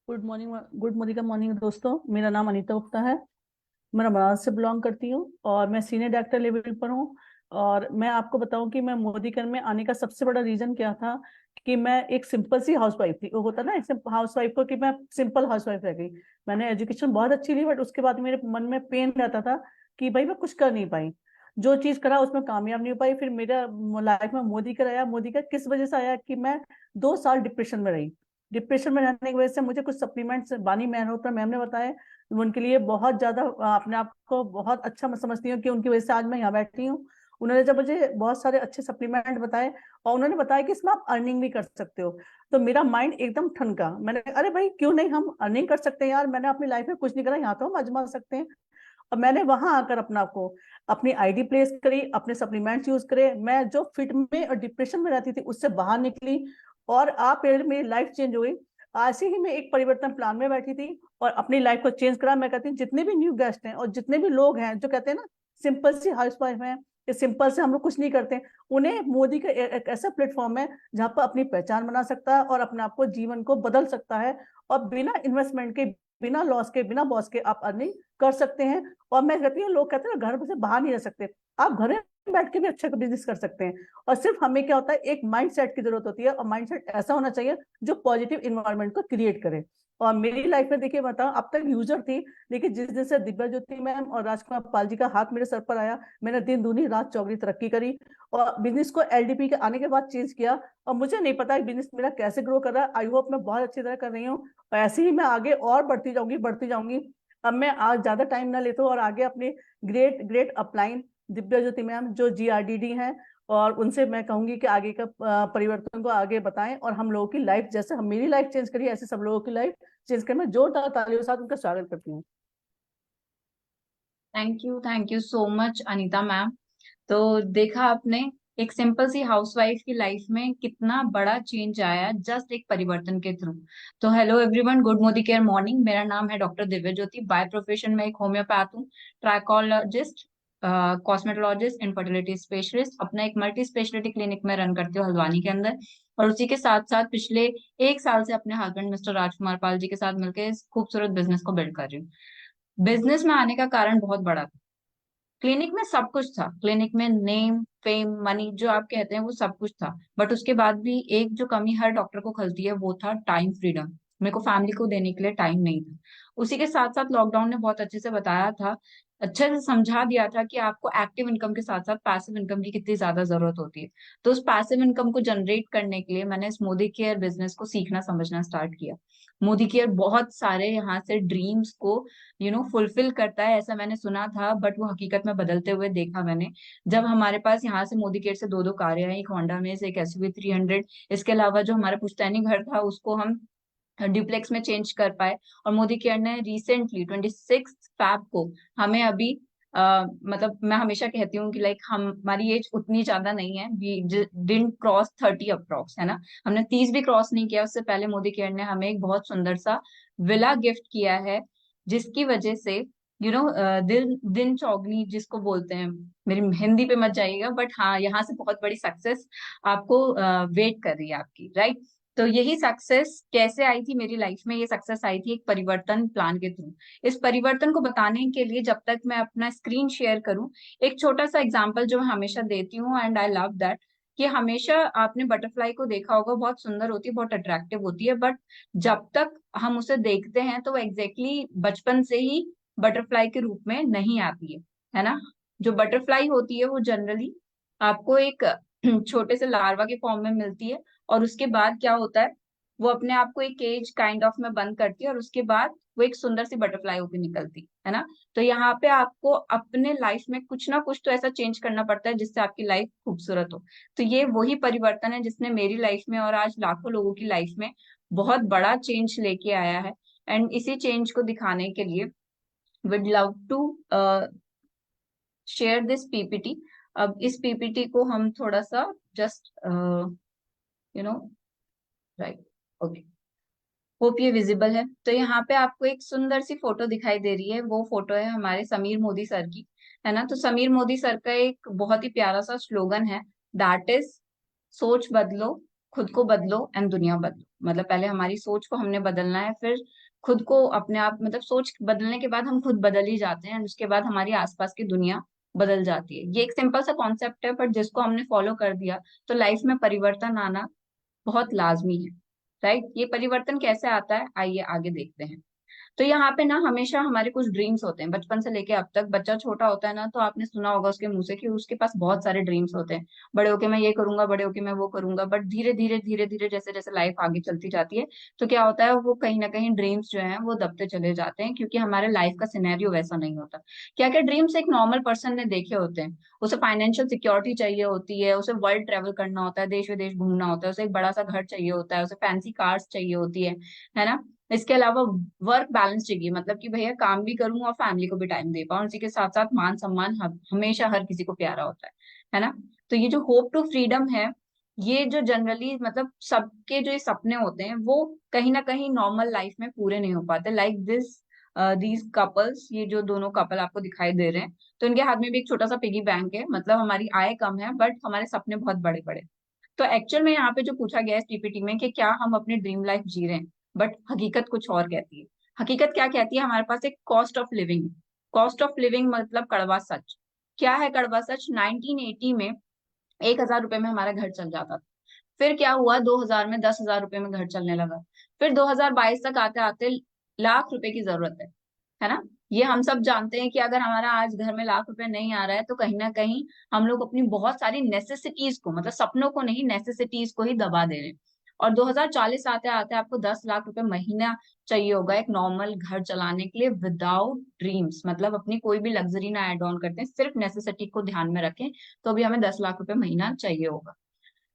Good morning. Good morning का morning दोस्तों। मेरा नाम अनीता गुप्ता है। मैं बनारस से बिलोंग करती हूँ और मैं सीनियर डायरेक्टर लेवल पर हूँ। और मैं आपको बताऊं कि मैं मोदी कर में आने का सबसे बड़ा रीजन क्या था कि मैं एक सिंपल सी हाउसवाइफ थी। वो होता ना एक हाउसवाइफ को कि मैं सिंपल हाउसवाइफ रह गई। मैंने एजुकेशन बहुत अच्छी ली बट उसके बाद मेरे मन में पेन रहता था कि भाई मैं कुछ कर नहीं पाई। जो चीज करा उसमें कामयाब नहीं हो पाई। फिर मेरा लाइफ में मोदी कर आया। मोदी का किस वजह से आया कि मैं 2 साल डिप्रेशन में रही। डिप्रेशन में रहने की वजह से मुझे कुछ सप्लीमेंट्स बानी मेहरोत्रा मैम ने बताए। उनके लिए बहुत ज्यादा अपने आप को बहुत अच्छा मैं समझती हूँ कि उनकी वजह से आज मैं यहाँ बैठी हूँ। उन्होंने जब मुझे बहुत सारे अच्छे सप्लीमेंट बताए और उन्होंने बताया कि इसमें आप अर्निंग भी कर सकते हो, तो मेरा माइंड एकदम ठनका। मैंने अरे भाई क्यों नहीं हम अर्निंग कर सकते हैं यार। मैंने अपनी लाइफ में कुछ नहीं करा, यहाँ तो हम आजमा सकते हैं। और मैंने वहां आकर अपना को अपनी आईडी प्लेस करी, अपने सप्लीमेंट्स यूज करे। मैं जो फिट में और डिप्रेशन में रहती थी उससे बाहर निकली और आप मेरी लाइफ चेंज हो गई। ऐसे ही मैं एक परिवर्तन प्लान में बैठी थी और अपनी लाइफ को चेंज करा। मैं कहती हूँ जितने भी न्यू गेस्ट हैं और जितने भी लोग हैं जो कहते हैं ना सिंपल सी हाउस वाइफ है, कि सिंपल से हम लोग कुछ नहीं करते, उन्हें मोदी का एक ऐसा प्लेटफॉर्म है जहाँ पर अपनी पहचान बना सकता है और अपने आप को जीवन को बदल सकता है। और बिना इन्वेस्टमेंट के, बिना लॉस के, बिना बॉस के आप अर्निंग कर सकते हैं। और मैं कहती हूँ लोग कहते हैं ना घर से बाहर नहीं रह सकते, आप घर में बैठ के भी अच्छा बिजनेस कर सकते हैं। और सिर्फ हमें क्या होता है एक माइंड सेट की जरूरत होती है और माइंड सेट ऐसा होना चाहिए जो पॉजिटिव इन्वायरमेंट को क्रिएट करे। और मेरी लाइफ में देखिए बताओ अब तक यूजर थी, लेकिन जिस दिन से दिव्या ज्योति मैम और राजकुमार पाल जी का हाथ मेरे सर पर आया, मैंने दिन दूनी रात चौगनी तरक्की करी और बिजनेस को एलडीपी के आने के बाद चेंज किया। और मुझे नहीं पता बिजनेस मेरा कैसे ग्रो कर रहा है। आई होप मैं बहुत अच्छी तरह कर रही हूँ और ऐसे ही मैं आगे और बढ़ती जाऊंगी बढ़ती जाऊंगी। अब मैं आज ज्यादा टाइम ना लेता हूँ और आगे अपने ग्रेट ग्रेट अपलाइन दिव्या ज्योति मैम जो जीआरडीडी हैं और उनसे मैं कहूंगी कि आगे का परिवर्तन को आगे बताएं और हम लोगों की लाइफ जैसे हम मेरी लाइफ चेंज करी ऐसे सब लोगों की लाइफ चेंज करें। मैं जोरदार तालियों के साथ उनका स्वागत करती हूँ। Thank you so much Anita ma'am. तो देखा आपने, एक सिंपल सी हाउसवाइफ की लाइफ में कितना बड़ा चेंज आया जस्ट एक परिवर्तन के थ्रू। तो hello everyone, good Modi care morning. मेरा नाम है doctor Divya Jyoti. By profession में एक होम्योपैथ हूँ, ट्राइकोलॉजिस्ट, कॉस्मेटोलॉजिस्ट, इनफर्टिलिटी स्पेशलिस्ट। अपना एक मल्टी स्पेशलिटी क्लिनिक में रन करती हूँ हल्द्वानी के अंदर। और उसी के साथ साथ पिछले 1 साल से अपने हस्बैंड मिस्टर राजकुमार पाल जी के साथ मिलकर इस खूबसूरत बिजनेस को बिल्ड कर रही हूँ। बिजनेस में आने का कारण बहुत बड़ा था। क्लिनिक में सब कुछ था, क्लिनिक में नेम फेम मनी जो आप कहते हैं वो सब कुछ था, बट उसके बाद भी एक जो कमी हर डॉक्टर को खलती है वो था टाइम फ्रीडम। मेरे को फैमिली को देने के लिए टाइम नहीं था। उसी के साथ साथ लॉकडाउन ने बहुत अच्छे से बताया था, अच्छे से समझा दिया था कि आपको एक्टिव इनकम के साथ साथ पैसिव इनकम की कितनी ज्यादा जरूरत होती है। तो उस पैसिव इनकम को जनरेट करने के लिए मैंने इस मोदी केयर बिजनेस को सीखना समझना स्टार्ट किया। मोदी केयर बहुत सारे यहाँ से ड्रीम्स को फुलफिल करता है ऐसा मैंने सुना था, बट वो हकीकत में बदलते हुए देखा मैंने। जब हमारे पास यहाँ से मोदी केयर से दो दो कारें आई, एक होंडा में से एक SUV 300, इसके अलावा जो हमारा पुश्तैनी घर था उसको हम ड्यूप्लेक्स में चेंज कर पाए। और मोदी केयर ने रिसेंटली 26 फैब को हमें अभी मतलब मैं हमेशा कहती हूँ कि लाइक हमारी एज उतनी ज्यादा नहीं है, वी डिडंट क्रॉस 30 अप्रॉक्स, है ना। हमने 30 भी क्रॉस नहीं किया उससे पहले मोदी केयर ने हमें एक बहुत सुंदर सा विला गिफ्ट किया है, जिसकी वजह से दिल दिन चौगनी जिसको बोलते हैं, मेरी हिंदी पे मत जाइएगा, बट हाँ यहाँ से बहुत बड़ी सक्सेस आपको वेट कर रही है आपकी, राइट। तो यही सक्सेस कैसे आई थी मेरी लाइफ में, ये सक्सेस आई थी एक परिवर्तन प्लान के थ्रू। इस परिवर्तन को बताने के लिए जब तक मैं अपना स्क्रीन शेयर करूं, एक छोटा सा एग्जांपल जो मैं हमेशा देती हूँ एंड आई लव दैट, कि हमेशा आपने बटरफ्लाई को देखा होगा, बहुत सुंदर होती है, बहुत अट्रैक्टिव होती है, बट जब तक हम उसे देखते हैं तो वो एग्जैक्टली बचपन से ही बटरफ्लाई के रूप में नहीं आती है ना। जो बटरफ्लाई होती है वो जनरली आपको एक छोटे से लार्वा के फॉर्म में मिलती है, और उसके बाद क्या होता है, वो अपने आप को एक केज काइंड ऑफ में बंद करती है और उसके बाद वो एक सुंदर सी बटरफ्लाई होकर निकलती है ना। तो यहाँ पे आपको अपने लाइफ में कुछ ना कुछ तो ऐसा चेंज करना पड़ता है जिससे आपकी लाइफ खूबसूरत हो। तो ये वही परिवर्तन है जिसने मेरी लाइफ में और आज लाखों लोगों की लाइफ में बहुत बड़ा चेंज लेके आया है। एंड इसी चेंज को दिखाने के लिए would love to share this PPT। अब इस PPT को हम थोड़ा सा just you know right, okay, hope ये विजिबल है। तो यहाँ पे आपको एक सुंदर सी फोटो दिखाई दे रही है, वो फोटो है हमारे समीर मोदी सर की, है ना। तो समीर मोदी सर का एक बहुत ही प्यारा सा स्लोगन है, दैट इज सोच बदलो, खुद को बदलो एंड दुनिया बदलो। मतलब पहले हमारी सोच को हमने बदलना है, फिर खुद को अपने आप, मतलब सोच बदलने के बाद हम खुद बदल ही जाते हैं, उसके बाद हमारी आसपास की दुनिया बदल जाती है। ये एक सिंपल सा कॉन्सेप्ट है, पर जिसको हमने फॉलो कर दिया तो लाइफ में परिवर्तन आना बहुत लाजमी है। राइट, ये परिवर्तन कैसे आता है, आइए आगे देखते हैं। तो यहाँ पे ना हमेशा हमारे कुछ ड्रीम्स होते हैं, बचपन से लेके अब तक। बच्चा छोटा होता है ना, तो आपने सुना होगा उसके मुंह से कि उसके पास बहुत सारे ड्रीम्स होते हैं, बड़े होके मैं ये करूंगा, बड़े होके मैं वो करूंगा। बट धीरे धीरे जैसे जैसे लाइफ आगे चलती जाती है, तो क्या होता है, वो कहीं ना कहीं ड्रीम्स जो हैं वो दबते चले जाते हैं, क्योंकि हमारे लाइफ का सिनेरियो वैसा नहीं होता। क्या क्या ड्रीम्स एक नॉर्मल पर्सन ने देखे होते हैं, उसे फाइनेंशियल सिक्योरिटी चाहिए होती है, उसे वर्ल्ड ट्रेवल करना होता है, देश विदेश घूमना होता है, उसे एक बड़ा सा घर चाहिए होता है, उसे फैंसी कार्स चाहिए होती है ना। इसके अलावा वर्क बैलेंस चाहिए, मतलब कि भैया काम भी करूं और फैमिली को भी टाइम दे पाऊं, इसी के साथ साथ मान सम्मान हमेशा हर किसी को प्यारा होता है ना। तो ये जो होप टू फ्रीडम है, ये जो जनरली मतलब सबके जो ये सपने होते हैं, वो कहीं ना कहीं नॉर्मल लाइफ में पूरे नहीं हो पाते। लाइक दिस दीज कपल्स, ये जो दोनों कपल आपको दिखाई दे रहे हैं, तो इनके हाथ में भी एक छोटा सा पिगी बैंक है। मतलब हमारी आय कम है बट हमारे सपने बहुत बड़े बड़े। तो एक्चुअल में यहाँ पे जो पूछा गया है पीपीटी में कि क्या हम अपनी ड्रीम लाइफ जी रहे हैं, बट हकीकत कुछ और कहती है। हकीकत क्या कहती है, हमारे पास एक cost of living. Cost of living मतलब कड़वा सच। क्या है कड़वा सच? 1980 में 1,000 रुपए में हमारा घर चल जाता था। फिर क्या हुआ, 2000 में 10,000 रुपए में घर चलने लगा। फिर 2022 तक आते आते लाख रुपए की जरूरत है ना। ये हम सब जानते हैं कि अगर हमारा आज घर में लाख रुपए नहीं आ रहा है, तो कहीं ना कहीं हम लोग अपनी बहुत सारी नेसेसिटीज को, मतलब सपनों को नहीं, नेसेसिटीज को ही दबा दे रहे हैं। और 2040 आते आते आपको 10 लाख रुपए महीना चाहिए होगा एक नॉर्मल घर चलाने के लिए, विदाउट ड्रीम्स। मतलब अपनी कोई भी लग्जरी ना ऐड ऑन करते हैं, सिर्फ नेसेसिटी को ध्यान में रखें, तो भी हमें 10 लाख रुपए महीना चाहिए होगा।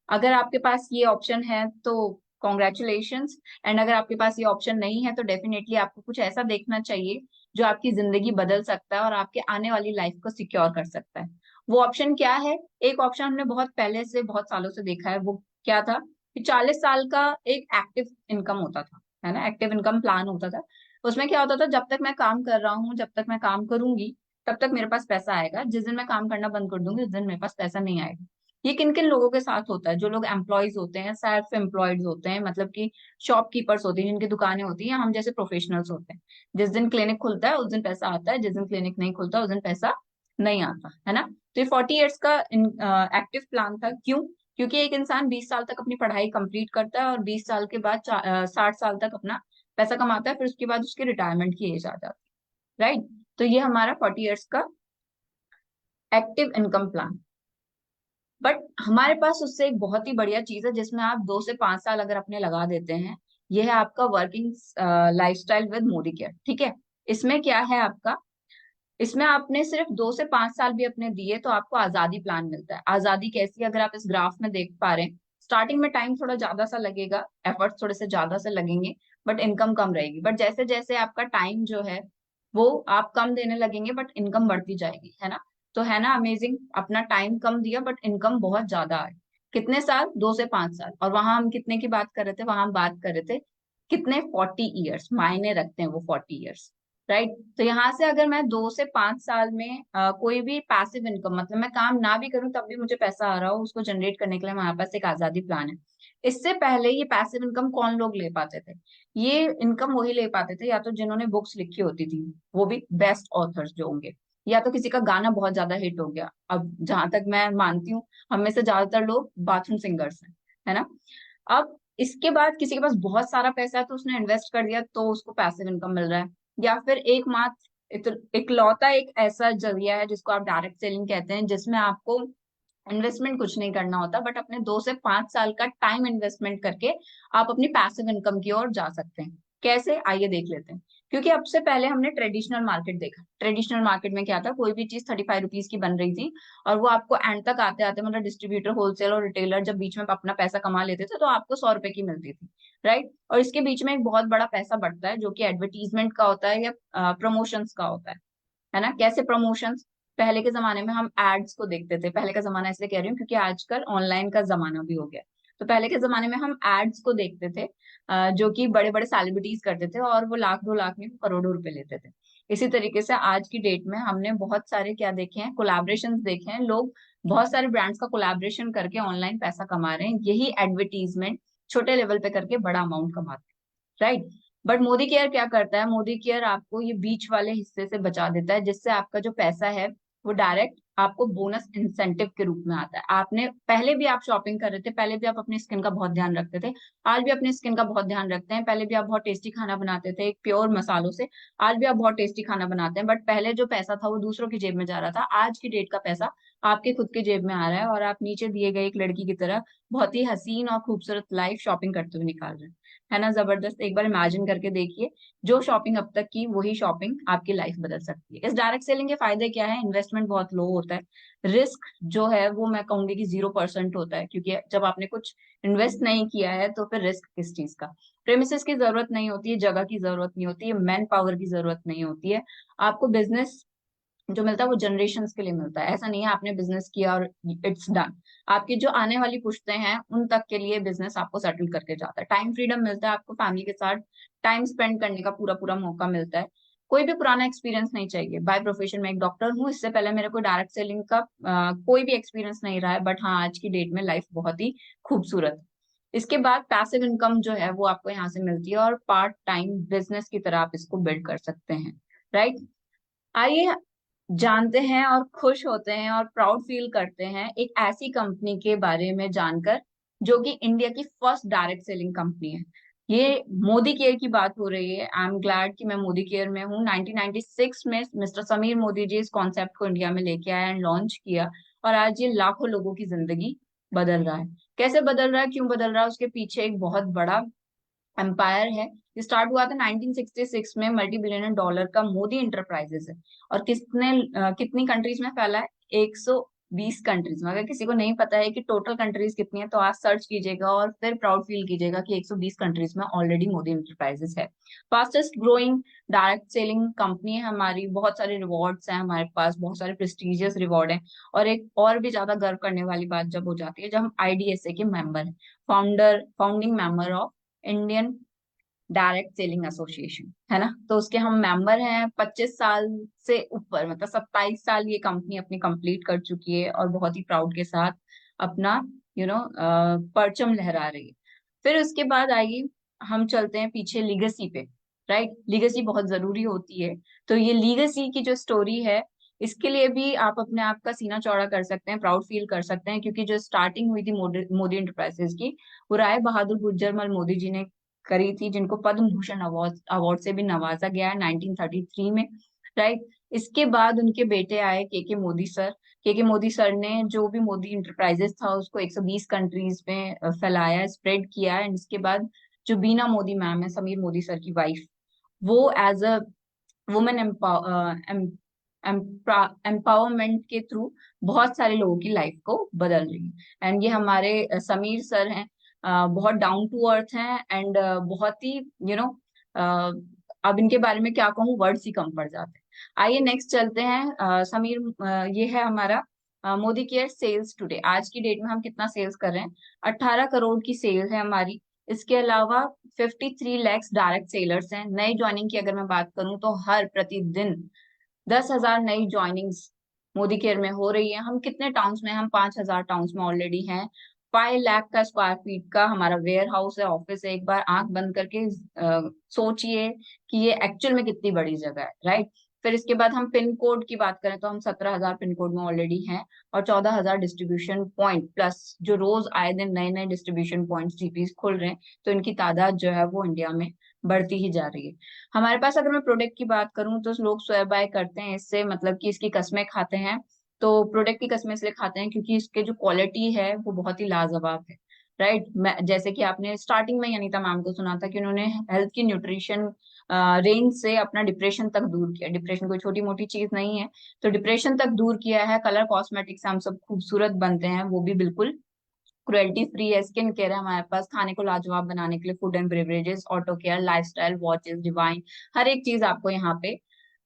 अगर आपके पास ये ऑप्शन है तो कॉन्ग्रेचुलेशंस। एंड अगर आपके पास ये ऑप्शन नहीं है, तो डेफिनेटली आपको कुछ ऐसा देखना चाहिए जो आपकी जिंदगी बदल सकता है और आपके आने वाली लाइफ को सिक्योर कर सकता है। वो ऑप्शन क्या है? एक ऑप्शन हमने बहुत पहले से, बहुत सालों से देखा है। वो क्या था कि 40 साल का एक एक्टिव इनकम होता था, है ना, एक्टिव इनकम प्लान होता था। उसमें क्या होता था, जब तक मैं काम कर रहा हूँ, जब तक मैं काम करूंगी, तब तक मेरे पास पैसा आएगा। जिस दिन मैं काम करना बंद कर दूंगी, उस दिन मेरे पास पैसा नहीं आएगा। ये किन किन लोगों के साथ होता है? जो लोग एम्प्लॉयज होते हैं, सेल्फ एम्प्लॉयड होते हैं, मतलब कि शॉपकीपर्स होते हैं, जिनकी दुकानें होती हैं, या हम जैसे प्रोफेशनल्स होते हैं। जिस दिन क्लिनिक खुलता है उस दिन पैसा आता है, जिस दिन क्लिनिक नहीं खुलता उस दिन पैसा नहीं आता, है ना। तो ये 40 ईयर्स का एक्टिव प्लान था। क्यों? क्योंकि एक इंसान 20 साल तक अपनी पढ़ाई कंप्लीट करता है और 20 साल के बाद 60 साल तक अपना पैसा कमाता है, फिर उसके बाद उसकी रिटायरमेंट की एज आ जाती है। राइट। तो ये हमारा 40 ईयर्स का एक्टिव इनकम प्लान। बट हमारे पास उससे एक बहुत ही बढ़िया चीज है, जिसमें आप 2 से 5 साल अगर अपने लगा देते हैं। ये है आपका working lifestyle with Modi care. ठीक है। इसमें क्या है आपका, इसमें आपने सिर्फ 2 से 5 साल भी अपने दिए तो आपको आजादी प्लान मिलता है। आजादी कैसी, अगर आप इस ग्राफ में देख पा रहे हैं, स्टार्टिंग में टाइम थोड़ा ज्यादा सा लगेगा, एफर्ट्स थोड़े से ज्यादा से लगेंगे, बट इनकम कम रहेगी। बट जैसे जैसे आपका टाइम जो है वो आप कम देने लगेंगे, बट इनकम बढ़ती जाएगी, है ना। तो है ना अमेजिंग, अपना टाइम कम दिया बट इनकम बहुत ज्यादा है। कितने साल? 2 से 5 साल। और वहां हम कितने की बात कर रहे थे? वहां हम बात कर रहे थे कितने? 40 ईयर्स। मायने रखते हैं वो 40 ईयर्स। राइट। तो यहाँ से अगर मैं 2 से 5 साल में कोई भी पैसिव इनकम, मतलब मैं काम ना भी करूं तब भी मुझे पैसा आ रहा हो, उसको जनरेट करने के लिए हमारे पास एक आजादी प्लान है। इससे पहले ये पैसिव इनकम कौन लोग ले पाते थे? ये इनकम वही ले पाते थे या तो जिन्होंने बुक्स लिखी होती थी, वो भी बेस्ट ऑथर्स जो होंगे, या तो किसी का गाना बहुत ज्यादा हिट हो गया। अब जहां तक मैं मानती हूँ, हम में से ज्यादातर लोग बाथरूम सिंगर्स हैं, है ना। अब इसके बाद किसी के पास बहुत सारा पैसा है तो उसने इन्वेस्ट कर दिया, तो उसको पैसिव इनकम मिल रहा है। या फिर एकमात्र इकलौता एक ऐसा जरिया है जिसको आप डायरेक्ट सेलिंग कहते हैं, जिसमें आपको इन्वेस्टमेंट कुछ नहीं करना होता, बट अपने 2 से 5 साल का टाइम इन्वेस्टमेंट करके आप अपनी पैसिव इनकम की ओर जा सकते हैं। कैसे, आइए देख लेते हैं। क्योंकि अब से पहले हमने ट्रेडिशनल मार्केट देखा। ट्रेडिशनल मार्केट में क्या था, कोई भी चीज 35 रुपीज की बन रही थी, और वो आपको एंड तक आते आते, मतलब डिस्ट्रीब्यूटर, होलसेल और रिटेलर जब बीच में अपना पैसा कमा लेते थे, तो आपको 100 रुपए की मिलती थी। राइट। और इसके बीच में एक बहुत बड़ा पैसा बढ़ता है, जो कि एडवर्टीजमेंट का होता है या प्रमोशंस का होता है ना। कैसे प्रमोशंस? पहले के जमाने में हम एड्स को देखते थे। पहले का जमाना इसलिए कह रही हूँ क्योंकि आजकल ऑनलाइन का जमाना भी हो गया। तो पहले के जमाने में हम एड्स को देखते थे, जो कि बड़े बड़े सेलिब्रिटीज करते थे, और वो लाख 2 लाख नहीं, करोड़ों रुपए लेते थे। इसी तरीके से आज की डेट में हमने बहुत सारे क्या देखे हैं, कोलैबोरेशंस देखे हैं। लोग बहुत सारे ब्रांड्स का कोलैबोरेशन करके ऑनलाइन पैसा कमा रहे हैं। यही एडवर्टीजमेंट, छोटे लेवल पे करके बड़ा अमाउंट कमाते हैं, राइट। बट मोदी केयर क्या करता है, मोदी केयर आपको ये बीच वाले हिस्से से बचा देता है, जिससे आपका जो पैसा है वो डायरेक्ट आपको बोनस इंसेंटिव के रूप में आता है। आपने पहले भी आप शॉपिंग कर रहे थे, पहले भी आप अपनी स्किन का बहुत ध्यान रखते थे, आज भी अपनी स्किन का बहुत ध्यान रखते हैं, पहले भी आप बहुत टेस्टी खाना बनाते थे एक प्योर मसालों से, आज भी आप बहुत टेस्टी खाना बनाते हैं, बट पहले जो पैसा था वो दूसरों की जेब में जा रहा था, आज की डेट का पैसा आपके खुद के जेब में आ रहा है, और आप नीचे दिए गए एक लड़की की तरह बहुत ही हसीन और खूबसूरत लाइफ शॉपिंग करते हुए निकाल रहे हैं। है ना जबरदस्त? एक बार इमेजिन करके देखिए, जो शॉपिंग अब तक की वही शॉपिंग आपकी लाइफ बदल सकती है। इस डायरेक्ट सेलिंग के फायदे क्या है? इन्वेस्टमेंट बहुत लो होता है, रिस्क जो है वो मैं कहूंगी कि 0% होता है, क्योंकि जब आपने कुछ इन्वेस्ट नहीं किया है तो फिर रिस्क किस चीज का। प्रेमिसेस की जरूरत नहीं होती है, जगह की जरूरत नहीं होती है, मैन पावर की जरूरत नहीं होती है। आपको बिजनेस जो मिलता है वो जनरेशन्स के लिए मिलता है। ऐसा नहीं है आपने बिजनेस किया और इट्स डन। आपकी जो आने वाली पुश्तें हैं उन तक के लिए बिजनेस आपको सेटल करके जाता है। टाइम फ्रीडम मिलता है, आपको फैमिली के साथ टाइम स्पेंड करने का पूरा पूरा मौका मिलता है। कोई भी पुराना एक्सपीरियंस नहीं चाहिए। बाय प्रोफेशन में एक डॉक्टर हूँ, इससे पहले मेरे को डायरेक्ट सेलिंग का कोई भी एक्सपीरियंस नहीं रहा है, बट हाँ आज की डेट में लाइफ बहुत ही खूबसूरत है। इसके बाद पैसिव इनकम जो है वो आपको यहाँ से मिलती है, और पार्ट टाइम बिजनेस की तरह आप इसको बिल्ड कर सकते हैं, राइट। आइए जानते हैं और खुश होते हैं और प्राउड फील करते हैं एक ऐसी कंपनी के बारे में जानकर, जो कि इंडिया की फर्स्ट डायरेक्ट सेलिंग कंपनी है। ये मोदी केयर की बात हो रही है। आई एम ग्लैड कि मैं मोदी केयर में हूँ। 1996 में मिस्टर समीर मोदी जी इस कॉन्सेप्ट को इंडिया में लेके आए एंड लॉन्च किया, और आज ये लाखों लोगों की जिंदगी बदल रहा है। कैसे बदल रहा है, क्यों बदल रहा है, उसके पीछे एक बहुत बड़ा एम्पायर है। ये स्टार्ट हुआ था 1966 में, मल्टी बिलियनर डॉलर का मोदी इंटरप्राइजेस है, और कितनी कंट्रीज में फैला है? 120 कंट्रीज में। अगर किसी को नहीं पता है कि टोटल कंट्रीज कितनी है तो आज सर्च कीजिएगा और फिर प्राउड फील कीजिएगा कि 120 कंट्रीज में ऑलरेडी मोदी इंटरप्राइजेस है। Fastest growing direct selling company है हमारी। बहुत सारे रिवॉर्ड्स हैं हमारे पास, बहुत सारे प्रेस्टिजियस रिवॉर्ड हैं। और एक और भी ज्यादा गर्व करने वाली बात जब हो जाती है जब हम आईडीएसए के मेंबर हैं, founding member of Indian direct selling association, है ना। तो उसके हम मेंबर हैं। 25 साल से ऊपर, मतलब 27 साल ये कंपनी अपनी कंप्लीट कर चुकी है, और बहुत ही प्राउड के साथ अपना परचम लहरा रही है। फिर उसके बाद आइए हम चलते हैं पीछे लीगेसी पे, राइट। लीगेसी बहुत जरूरी होती है। तो ये लीगेसी की जो स्टोरी है, इसके लिए भी आप अपने आप का सीना चौड़ा कर सकते हैं, प्राउड फील कर सकते हैं, क्योंकि जो स्टार्टिंग हुई थी मोदी इंटरप्राइजेस की, वो राय बहादुर गुर्जरमल मोदी जी ने करी थी, जिनको पद्म भूषण अवार्ड अवार्ड से भी नवाजा गया है 1933 में, राइट। इसके बाद उनके बेटे आए के मोदी सर। के मोदी सर ने जो भी मोदी इंटरप्राइजेस था उसको 120 कंट्रीज में फैलाया, स्प्रेड किया। एंड इसके बाद जो बीना मोदी मैम है, समीर मोदी सर की वाइफ, वो एज अ वुमेन एम्पावरमेंट के थ्रू बहुत सारे लोगों की लाइफ को बदल रही है। एंड ये हमारे समीर सर हैं, बहुत डाउन टू अर्थ हैं, एंड बहुत ही अब इनके बारे में क्या कहूँ, वर्ड्स ही कम पड़ जाते हैं। आइए नेक्स्ट चलते हैं। समीर, ये है हमारा मोदी केयर सेल्स टुडे। आज की डेट में हम कितना सेल्स कर रहे हैं? 18 करोड़ की सेल है हमारी। इसके अलावा 53 लैक्स डायरेक्ट सेलर्स हैं। नई ज्वाइनिंग की अगर मैं बात करूं तो हर प्रतिदिन 10,000 नई ज्वाइनिंग्स मोदी केयर में हो रही है। हम कितने टाउन्स में? हम 5,000 टाउन्स में ऑलरेडी हैं। 5 लाख का स्क्वायर फीट का हमारा वेयर हाउस है, ऑफिस है। एक बार आंख बंद करके सोचिए कि ये एक्चुअल में कितनी बड़ी जगह है, राइट। फिर इसके बाद हम पिन कोड की बात करें तो हम 17,000 पिन कोड में ऑलरेडी हैं, और 14,000 डिस्ट्रीब्यूशन पॉइंट प्लस जो रोज आए दिन नए नए डिस्ट्रीब्यूशन पॉइंट जीपीस खुल रहे हैं, तो इनकी तादाद जो है वो इंडिया में बढ़ती ही जा रही है। हमारे पास अगर मैं प्रोडक्ट की बात करूं तो लोग स्वेयर बाय करते हैं इससे, मतलब कि इसकी कस्में खाते हैं। तो प्रोडक्ट की कस्में इसलिए खाते हैं क्योंकि इसके जो क्वालिटी है वो बहुत ही लाजवाब है, राइट। जैसे कि आपने स्टार्टिंग में अनीता मैम को सुना था कि उन्होंने हेल्थ की न्यूट्रिशन रेंज से अपना डिप्रेशन तक दूर किया। डिप्रेशन कोई छोटी मोटी चीज नहीं है, तो डिप्रेशन तक दूर किया है। कलर कॉस्मेटिक्स से हम सब खूबसूरत बनते हैं, वो भी बिल्कुल क्रुएल्टी फ्री है। स्किन केयर है हमारे पास, खाने को लाजवाब बनाने के लिए food and beverages, auto care, lifestyle, watches, divine, हर एक चीज आपको यहाँ पे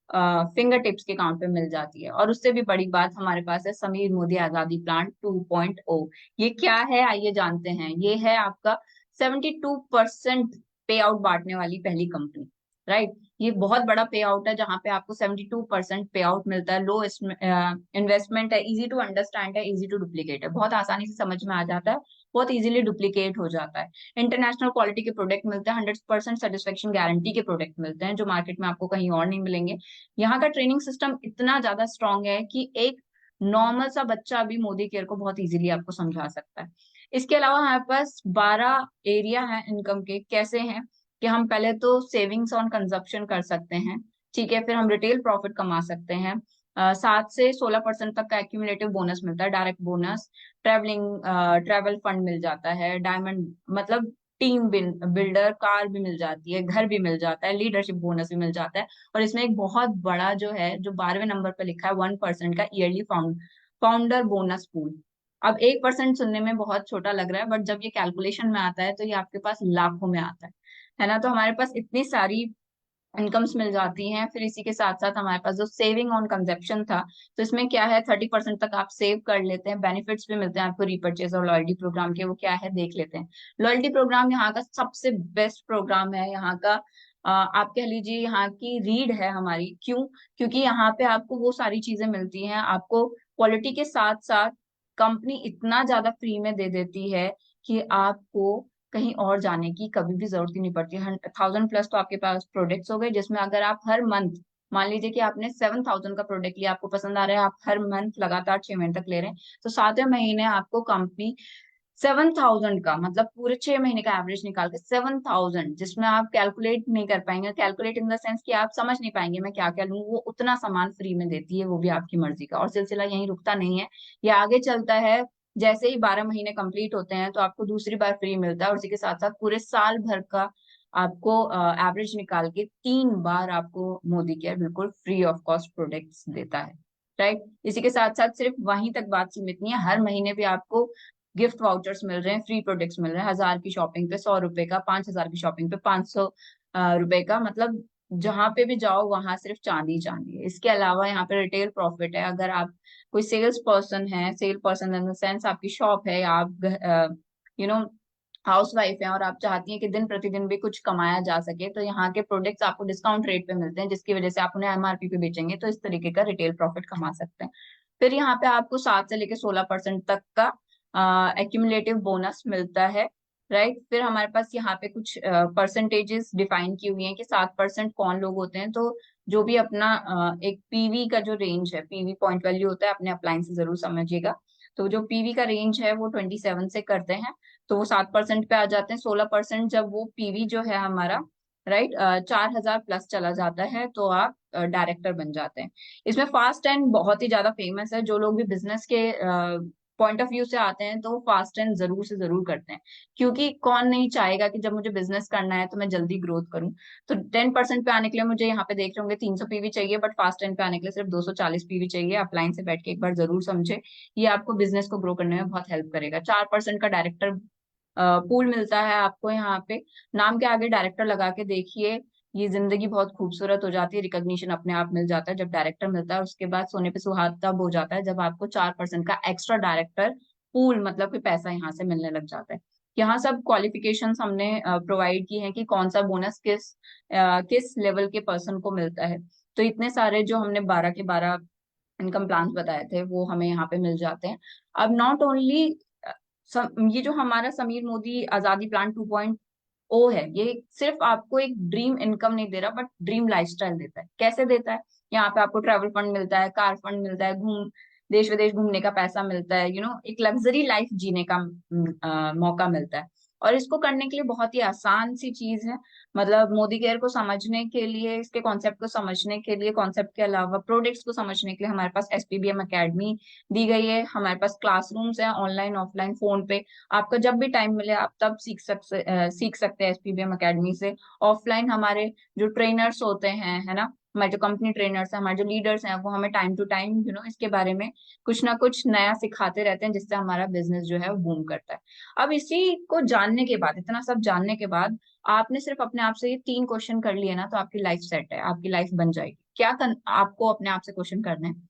फिंगर टिप्स के काउंट पे मिल जाती है। और उससे भी बड़ी बात हमारे पास है समीर मोदी आजादी प्लान 2.0। ये क्या है आइए जानते हैं। ये है आपका 72% पे आउट बांटने वाली पहली कंपनी, राइट। ये बहुत बड़ा पे आउट है जहां पे आपको 72% पे आउट मिलता है। लो इन्वेस्टमेंट है, इजी टू अंडरस्टैंड है, इजी टू डुप्लीकेट है, बहुत आसानी से समझ में आ जाता है। बहुत इजीली डुप्लीकेट हो जाता है। इंटरनेशनल क्वालिटी के प्रोडक्ट मिलते हैं, 100% सेटिस्फेक्शन गारंटी के प्रोडक्ट मिलते हैं जो मार्केट में आपको कहीं और नहीं मिलेंगे। यहाँ का ट्रेनिंग सिस्टम इतना ज्यादा स्ट्रांग है कि एक नॉर्मल सा बच्चा भी मोदी केयर को बहुत इजीली आपको समझा सकता है। इसके अलावा हमारे पास 12 एरिया है इनकम के। कैसे हैं कि हम पहले तो सेविंग्स ऑन कंजप्शन कर सकते हैं, ठीक है, फिर हम रिटेल प्रॉफिट कमा सकते हैं। 7 से 16% तक का एक्यूमुलेटिव बोनस मिलता है, डायरेक्ट बोनस। ट्रैवल फंड मिल जाता है, डायमंड मतलब टीम बिल्डर कार भी मिल जाती है, घर भी मिल जाता है, लीडरशिप बोनस भी मिल जाता है। और इसमें एक बहुत बड़ा जो है, जो 12वें नंबर पर लिखा है, 1% का ईयरली फाउंडर बोनस पूल। अब 1% सुनने में बहुत छोटा लग रहा है, बट जब ये कैलकुलेशन में आता है तो ये आपके पास लाखों में आता है ना। तो हमारे पास इतनी सारी इनकम्स मिल जाती हैं। फिर इसी के साथ साथ हमारे पास जो सेविंग ऑन कंजप्शन था, तो इसमें क्या है, 30% तक आप सेव कर लेते हैं। बेनिफिट्स भी मिलते हैं आपको रीपर्चेज और लॉयल्टी प्रोग्राम के। वो क्या है देख लेते हैं। लॉयल्टी प्रोग्राम यहाँ का सबसे बेस्ट प्रोग्राम है। यहाँ का आप कह लीजिए यहाँ की रीड है हमारी। क्यों? क्योंकि यहाँ पे आपको वो सारी चीजें मिलती हैं। आपको क्वालिटी के साथ साथ कंपनी इतना ज्यादा फ्री में दे देती है कि आपको कहीं और जाने की कभी भी जरूरत ही नहीं पड़ती। 1000+ तो आपके पास प्रोडक्ट्स हो गए, जिसमें अगर आप हर मंथ, मान लीजिए कि आपने 7000 का प्रोडक्ट लिया, आपको पसंद आ रहा है, आप हर मंथ लगातार 6 महीने तक ले रहे हैं, तो 7वें महीने आपको कंपनी 7000 का मतलब पूरे 6 महीने का एवरेज निकाल के 7000, जिसमें आप कैलकुलेट नहीं कर पाएंगे, कैलकुलेट इन द सेंस कि आप समझ नहीं पाएंगे मैं क्या क्या लूँ, वो उतना सामान फ्री में देती है। वो भी आपकी मर्जी का। और सिलसिला यहीं रुकता नहीं है, ये आगे चलता है। जैसे ही 12 महीने कंप्लीट होते हैं तो आपको दूसरी बार फ्री मिलता है, और उसी के साथ साथ पूरे साल भर का आपको एवरेज निकाल के 3 बार आपको मोदी केयर बिल्कुल फ्री ऑफ कॉस्ट प्रोडक्ट्स देता है। राइट। इसी के साथ साथ सिर्फ वहीं तक बात सीमित नहीं है, हर महीने भी आपको गिफ्ट वाउचर्स मिल रहे हैं, फ्री प्रोडक्ट्स मिल रहे हैं। 1000 की शॉपिंग पे 100 रुपए का, 5000 की शॉपिंग पे 500 रुपए का। मतलब जहां पे भी जाओ वहां सिर्फ चांदी चांदी है। इसके अलावा यहाँ पे रिटेल प्रॉफिट है। अगर आप कोई सेल्स पर्सन है, cell person in the sense आपकी शॉप है, या आप यू नो हाउस वाइफ है और आप चाहती हैं कि दिन प्रतिदिन भी कुछ कमाया जा सके, तो यहाँ के प्रोडक्ट्स आपको डिस्काउंट रेट पे मिलते हैं, जिसकी वजह से आप उन्हें एमआरपी पे बेचेंगे तो इस तरीके का रिटेल प्रॉफिट कमा सकते हैं। फिर यहाँ पे आपको 7 से लेकर 16% तक का एक्यूमुलेटिव बोनस मिलता है। राइट। फिर हमारे पास यहाँ पे कुछ परसेंटेजेस डिफाइन की हुई हैं कि 7% कौन लोग होते हैं। तो जो भी अपना एक पीवी का जो रेंज है, पीवी पॉइंट वैल्यू होता है, अपने अप्लायंस से जरूर समझिएगा। तो जो पीवी का रेंज है वो 27 से करते हैं, तो वो 7% पे आ जाते हैं। 16% जब वो पीवी जो है हमारा, राइट, 4000+ चला जाता है तो आप डायरेक्टर बन जाते हैं। इसमें फास्ट एंड बहुत ही ज्यादा फेमस है। जो लोग भी बिजनेस के पॉइंट ऑफ व्यू से आते हैं तो वो फास्ट एंड जरूर से जरूर करते हैं, क्योंकि कौन नहीं चाहेगा कि जब मुझे बिजनेस करना है तो मैं जल्दी ग्रोथ करूं। तो 10% पे आने के लिए मुझे यहाँ पे देख रहे होंगे 300 पीवी चाहिए, बट फास्ट एंड पे आने के लिए सिर्फ 240 पीवी चाहिए। आप लाइन से बैठ के एक बार जरूर समझे, ये आपको बिजनेस को ग्रो करने में बहुत हेल्प करेगा। 4% का डायरेक्टर पूल मिलता है आपको यहाँ पे। नाम के आगे डायरेक्टर लगा के देखिए, ये जिंदगी बहुत खूबसूरत हो जाती है। रिकॉग्निशन अपने आप मिल जाता है जब डायरेक्टर मिलता है। उसके बाद सोने पे सुहागा तब हो जाता है जब आपको 4% का एक्स्ट्रा डायरेक्टर पूल मतलब कि पैसा यहाँ से मिलने लग जाता है। यहाँ सब क्वालिफिकेशंस हमने प्रोवाइड की हैं कि कौन सा बोनस किस लेवल के पर्सन को मिलता है। तो इतने सारे जो हमने 12 के 12 इनकम प्लान बताए थे वो हमें यहाँ पे मिल जाते हैं। अब नॉट ओनली ये जो हमारा समीर मोदी आजादी प्लान 2.0 है, ये सिर्फ आपको एक ड्रीम इनकम नहीं दे रहा, बट ड्रीम लाइफस्टाइल देता है। कैसे देता है? यहाँ पे आपको ट्रैवल फंड मिलता है, कार फंड मिलता है, घूम देश विदेश घूमने का पैसा मिलता है, एक लग्जरी लाइफ जीने का मौका मिलता है। और इसको करने के लिए बहुत ही आसान सी चीज है। मतलब मोदी केयर को समझने के लिए, इसके कॉन्सेप्ट को समझने के लिए, कॉन्सेप्ट के अलावा प्रोडक्ट्स को समझने के लिए हमारे पास एसपीबीएम अकेडमी दी गई है। हमारे पास क्लासरूम्स हैं, ऑनलाइन ऑफलाइन फोन पे। आपका जब भी टाइम मिले आप तब सीख सकते हैं एसपीबीएम अकेडमी से। ऑफलाइन हमारे जो ट्रेनर्स होते हैं, है ना, हमारे जो कंपनी ट्रेनर्स हैं, हमारे जो लीडर्स हैं, वो हमें टाइम टू टाइम इसके बारे में कुछ ना कुछ नया सिखाते रहते हैं, जिससे हमारा बिजनेस जो है वो बूम करता है। अब इसी को जानने के बाद, इतना सब जानने के बाद, आपने सिर्फ अपने आप से ये 3 क्वेश्चन कर लिए ना, तो आपकी लाइफ सेट है, आपकी लाइफ बन जाएगी। आपको अपने आप से क्वेश्चन करने हैं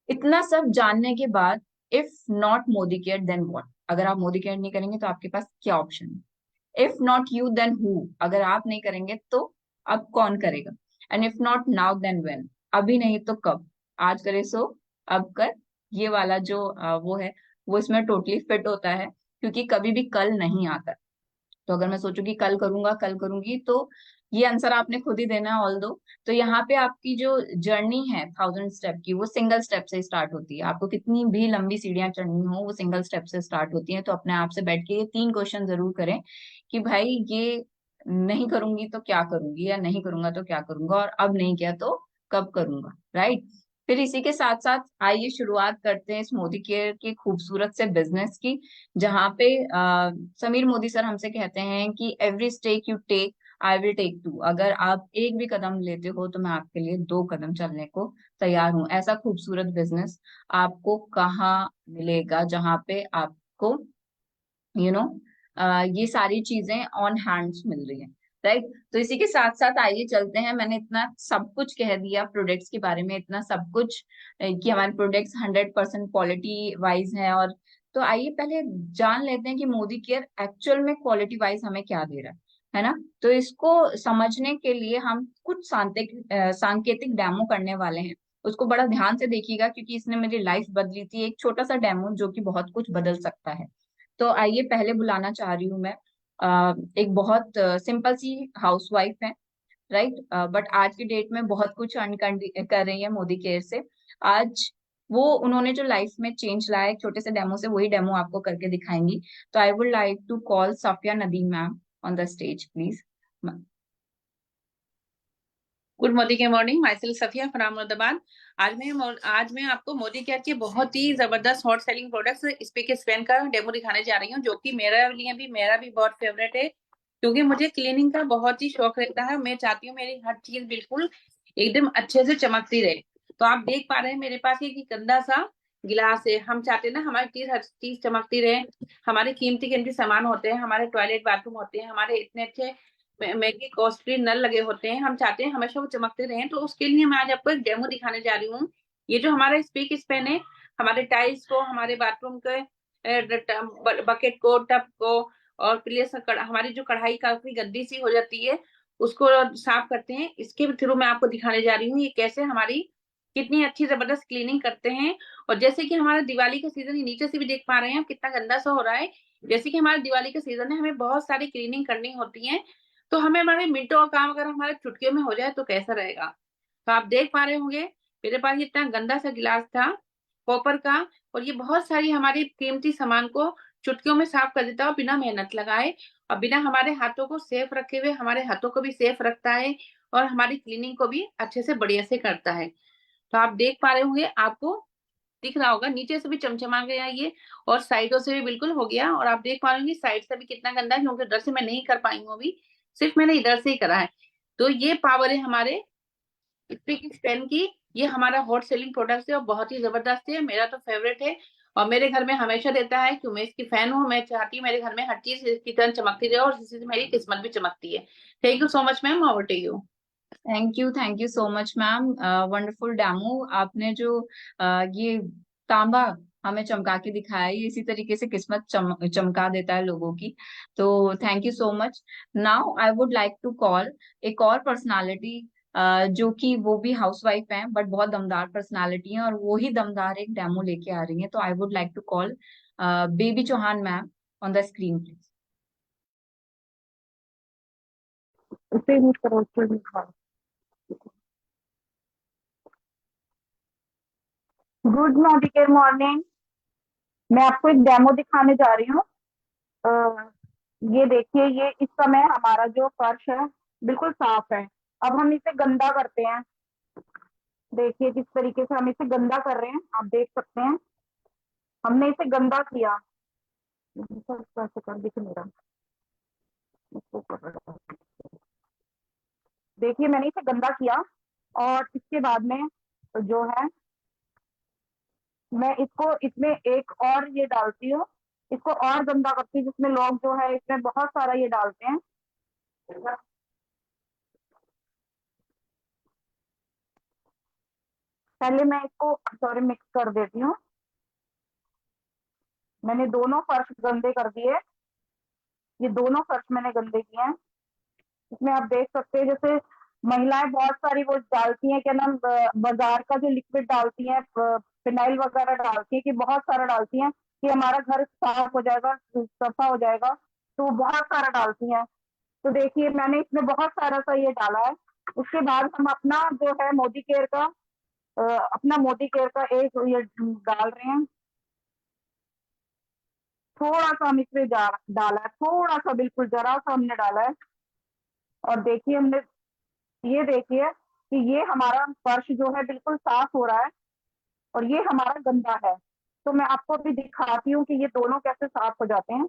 इतना सब जानने के बाद। If not Modi care then what? अगर आप मोदी केयर नहीं करेंगे तो आपके पास क्या ऑप्शन है? If not you then who? अगर आप नहीं करेंगे तो अब कौन करेगा? And if not now then when? अभी नहीं तो कब? आज करे सो अब कर। ये वाला जो वो है, वो इसमें टोटली फिट होता है। क्योंकि कभी भी कल नहीं आता। तो अगर मैं सोचूं कि कल करूंगा कल करूंगी, तो ये आंसर आपने खुद ही देना है ऑल दो। तो यहाँ पे आपकी जो जर्नी है 1000 स्टेप की, वो सिंगल स्टेप से स्टार्ट होती है। आपको कितनी भी लंबी सीढ़ियां चढ़नी हो, वो सिंगल स्टेप से स्टार्ट होती है। तो अपने आप से बैठ के ये 3 क्वेश्चन जरूर करें कि भाई ये नहीं करूंगी तो क्या करूंगी, या नहीं करूंगा तो क्या करूंगा, और अब नहीं किया तो कब करूंगा, राइट। फिर इसी के साथ साथ आइए शुरुआत करते हैं इस मोदी केयर के खूबसूरत से बिजनेस की, जहाँ पे समीर मोदी सर हमसे कहते हैं कि every step you take I will take two. अगर आप एक भी कदम लेते हो तो मैं आपके लिए 2 कदम चलने को तैयार हूँ। ऐसा खूबसूरत बिजनेस आपको कहाँ मिलेगा जहाँ पे आपको यू नो ये सारी चीजें ऑन हैंड्स मिल रही है, राइट। तो इसी के साथ साथ आइए चलते हैं। मैंने इतना सब कुछ कह दिया प्रोडक्ट्स के बारे में, इतना सब कुछ कि हमारे प्रोडक्ट्स 100% क्वालिटी वाइज हैं। और तो आइए पहले जान लेते हैं कि मोदी केयर एक्चुअल में क्वालिटी वाइज हमें क्या दे रहा है ना। तो इसको समझने के लिए हम कुछ सांकेतिक डेमो करने वाले हैं। उसको बड़ा ध्यान से देखिएगा, क्योंकि इसने मेरी लाइफ बदली थी। एक छोटा सा डेमो जो कि बहुत कुछ बदल सकता है। तो आइए पहले बुलाना चाह रही हूँ मैं एक बहुत सिंपल सी हाउसवाइफ है, राइट, बट आज की डेट में बहुत कुछ अर्न कर रही है मोदी केयर से। आज वो उन्होंने जो लाइफ में चेंज लाया है, एक छोटे से डेमो से, वही डेमो आपको करके दिखाएंगी। तो I would like to call Safia Nadeem ma'am on the stage please. Good Modi के morning, myself Safia from Moradabad. आज मैं आपको मोदी केयर के बहुत ही जबरदस्त hot selling products spick span का डेमो दिखाने जा रही हूँ, जो कि मेरा भी बहुत फेवरेट है, क्योंकि मुझे क्लीनिंग का बहुत ही शौक रहता है। मैं चाहती हूँ मेरी हर चीज बिल्कुल एकदम अच्छे से चमकती रहे। तो आप देख पा रहे हैं मेरे पास एक गंदा सा गिलास है। हम चाहते हैं ना हमारी चीज हर चीज चमकती रहे। हमारे कीमती कीमती सामान होते हैं, हमारे टॉयलेट बाथरूम होते हैं, हमारे इतने अच्छे महंगे कॉस्टली नल लगे होते हैं, हम चाहते हैं हमेशा वो चमकते रहें। तो उसके लिए मैं आज आपको एक डेमो दिखाने जा रही हूँ। ये जो हमारा स्पीक स्पैन है, हमारे टाइल्स को, हमारे बाथरूम के बकेट को, टब को, और प्लेस हमारी जो कढ़ाई काफी गंदी सी हो जाती है, उसको साफ करते हैं। इसके थ्रू मैं आपको दिखाने जा रही हूँ ये कैसे हमारी कितनी अच्छी जबरदस्त क्लीनिंग करते हैं। और जैसे कि हमारा दिवाली का सीजन है, नीचे से भी देख पा रहे हैं कितना गंदा सा हो रहा है। जैसे कि हमारा दिवाली का सीजन है, हमें बहुत सारी क्लीनिंग करनी होती है। तो हमें हमारे मिनटों का काम अगर हमारे चुटकियों में हो जाए तो कैसा रहेगा। तो आप देख पा रहे होंगे मेरे पास ये इतना गंदा सा गिलास था कॉपर का, और ये बहुत सारी हमारी कीमती सामान को चुटकियों में साफ कर देता है, बिना मेहनत लगाए और बिना हमारे हाथों को सेफ रखे हुए। हमारे हाथों को भी सेफ रखता है और हमारी क्लीनिंग को भी अच्छे से बढ़िया से करता है। तो आप देख पा रहे होंगे, आपको दिख रहा होगा नीचे से भी चमचमा गया ये, और साइडों से भी बिल्कुल हो गया। और आप देख पा रहे होंगे साइड से भी कितना गंदा है, क्योंकि इधर से मैं नहीं कर पाई हूँ अभी, सिर्फ मैंने इधर से ही करा है। तो ये पावर है हमारे स्पीकिंग पेन की। ये हमारा हॉट सेलिंग प्रोडक्ट है और बहुत ही जबरदस्त है, मेरा तो फेवरेट है। और मेरे घर में हमेशा रहता है, क्यों, मैं इसकी फैन हूँ। मैं चाहती हूँ मेरे घर में हर चीज इसकी तरह चमकती रहे, और इसी से मेरी किस्मत भी चमकती है। Thank you so much ma'am, over to you. Thank you so much ma'am. Wonderful demo आपने जो ये तांबा हमें चमका के दिखाया है, ये इसी तरीके से किस्मत चमका देता है लोगों की। तो thank you so much. Now I would like to call एक और पर्सनालिटी, जो कि वो भी हाउसवाइफ हैं बट बहुत दमदार पर्सनालिटी है, और वो ही दमदार एक डेमो लेके आ रही है। तो I would like to call Baby Chauhan ma'am on the screen please. उसे यूज करो, उसको यूज करो। गुड मॉर्निंग मॉर्निंग, मैं आपको एक डेमो दिखाने जा रही हूँ। ये देखिए, ये इस समय हमारा जो फर्श है बिल्कुल साफ है। अब हम इसे गंदा करते हैं। देखिए किस तरीके से हम इसे गंदा कर रहे हैं, आप देख सकते हैं। हमने इसे गंदा किया। कैसे कर दिख मेरा, इसको कर रहा हूं। देखिए मैंने इसे गंदा किया, और इसके बाद में जो है मैं इसको इसमें एक और ये डालती हूँ, इसको और गंदा करती हूँ, जिसमें लोग जो है इसमें बहुत सारा ये डालते हैं। पहले मैं इसको सॉरी मिक्स कर देती हूँ। मैंने दोनों फर्श गंदे कर दिए, ये दोनों फर्श मैंने गंदे किए हैं। इसमें आप देख सकते हैं, जैसे महिलाएं बहुत सारी वो डालती हैं, क्या नाम, बाजार का जो लिक्विड डालती हैं, फिनाइल वगैरह डालती हैं, कि बहुत सारा डालती हैं। कि हमारा घर साफ हो जाएगा, सफा हो जाएगा, तो बहुत सारा डालती हैं। तो देखिए मैंने इसमें बहुत सारा सा ये डाला है। उसके बाद हम अपना जो है मोदी केयर का अपना मोदी केयर का एक ये डाल रहे हैं। थोड़ा सा हम इसमें डाला है, थोड़ा सा, बिल्कुल जरा सा हमने डाला है। और देखिए हमने, ये देखिए कि ये हमारा फर्श जो है बिल्कुल साफ हो रहा है और ये हमारा गंदा है। तो मैं आपको अभी दिखाती हूँ कि ये दोनों कैसे साफ हो जाते हैं।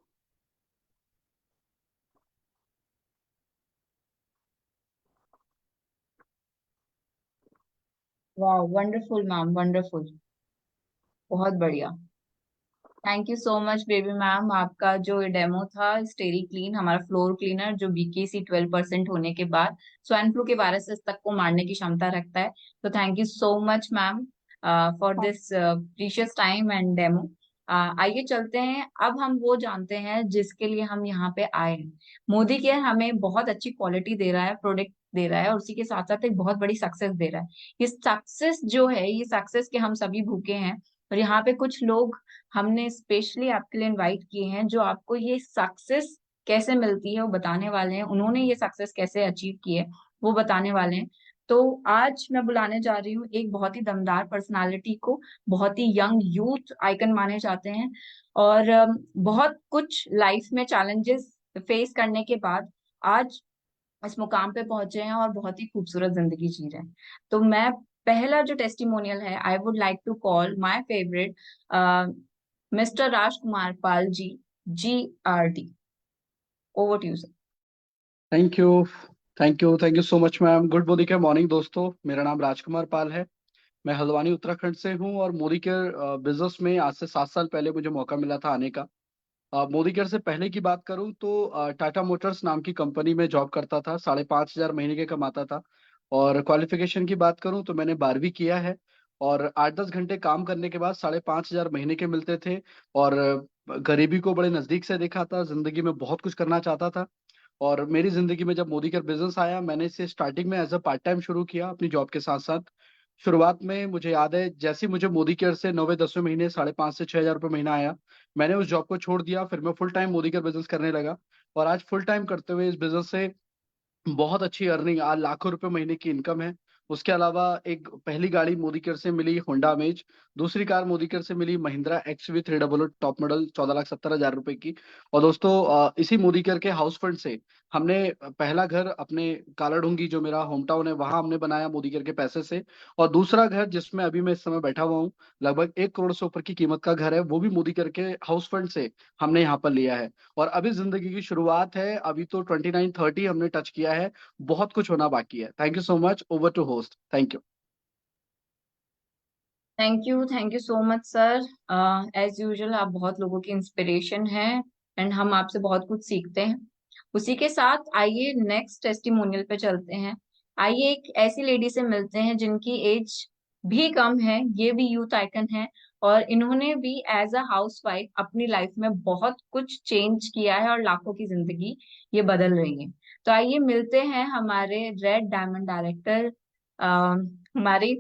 वाह, वंडरफुल मैम, वंडरफुल, बहुत बढ़िया। Thank you so much baby ma'am. आपका जो डेमो था स्टेरी क्लीन, हमारा फ्लोर क्लीनर जो बीकेसी 12% होने के बाद स्वाइन फ्लू के वायरस तक को मारने की क्षमता रखता है। तो thank you so much ma'am for this precious time and demo. आइए चलते हैं, अब हम वो जानते हैं जिसके लिए हम यहाँ पे आए हैं। मोदी केयर हमें बहुत अच्छी क्वालिटी दे रहा है, प्रोडक्ट दे रहा है, और उसी के साथ साथ एक बहुत बड़ी सक्सेस दे रहा है। ये सक्सेस जो है, ये सक्सेस के हम सभी भूखे हैं। और यहाँ पे कुछ लोग हमने स्पेशली आपके लिए इनवाइट किए हैं जो आपको ये सक्सेस कैसे मिलती है वो बताने वाले हैं। उन्होंने ये सक्सेस कैसे अचीव की है वो बताने वाले हैं। तो आज मैं बुलाने जा रही हूँ एक बहुत ही दमदार पर्सनालिटी को, बहुत ही यंग यूथ आइकन माने जाते हैं, और बहुत कुछ लाइफ में चैलेंजेस फेस करने के बाद आज इस मुकाम पे पहुंचे हैं और बहुत ही खूबसूरत जिंदगी जी रहे हैं। तो मैं पहला जो टेस्टिमोनियल है, I would like to call my favourite mister Rajkumar Pal ji, GRD। Over to you sir. Thank you, thank you so much ma'am. Good Modi care morning दोस्तों, मेरा नाम राजकुमार पाल है। मैं हल्द्वानी उत्तराखंड से हूँ और मोदी केयर बिजनेस में आज से 7 साल पहले मुझे मौका मिला था आने का। मोदी केयर से पहले की बात करूँ तो टाटा मोटर्स नाम की कंपनी में जॉब करता था, 5,500 महीने के कमाता था। और क्वालिफिकेशन की बात करूँ तो मैंने 12वीं किया है और 8-10 घंटे काम करने के बाद 5,500 महीने के मिलते थे। और गरीबी को बड़े नजदीक से देखा था, जिंदगी में बहुत कुछ करना चाहता था। और मेरी जिंदगी में जब मोदी केयर बिजनेस आया, मैंने इसे स्टार्टिंग में एज अ पार्ट टाइम शुरू किया अपनी जॉब के साथ साथ। शुरुआत में मुझे याद है, जैसे ही मुझे मोदी केयर से 9वें 10वें महीने 5,500 से 6,000 रुपये महीना आया, मैंने उस जॉब को छोड़ दिया। फिर मैं full time Modi care business करने लगा और आज फुल टाइम करते हुए इस बिजनेस से बहुत अच्छी अर्निंग, आज लाखों रुपए महीने की इनकम है। उसके अलावा एक पहली गाड़ी मोदी केयर से मिली होंडा अमेज, दूसरी कार मोदी केयर से मिली महिंद्रा XUV 300 टॉप मॉडल 14,70,000 रुपए की। और दोस्तों इसी मोदी केयर के हाउस फंड से हमने पहला घर अपने कालाडूंगी जो मेरा होम टाउन है वहां हमने बनाया मोदी केयर के पैसे से। और दूसरा घर जिसमें अभी मैं इस समय बैठा हुआ हूँ, लगभग 1 करोड़ से ऊपर की कीमत का घर है, वो भी मोदी केयर के हाउस फंड से हमने यहाँ पर लिया है। और अभी जिंदगी की शुरुआत है, अभी तो 29-30 हमने टच किया है, बहुत कुछ होना बाकी है। Thank you so much, over to host. Thank you. Thank you so much sir. As usual आप बहुत लोगों की इंस्पिरेशन हैं एंड हम आपसे बहुत कुछ सीखते हैं। उसी के साथ आइए नेक्स्ट टेस्टिमोनियल पे चलते हैं। आइए एक ऐसी लेडी से मिलते हैं जिनकी एज भी कम है, ये भी यूथ आइकन है, और इन्होंने भी एज अ हाउस वाइफ अपनी लाइफ में बहुत कुछ चेंज किया है और लाखों की जिंदगी ये बदल रही है। तो आइए मिलते हैं हमारे रेड डायमंड डायरेक्टर हमारी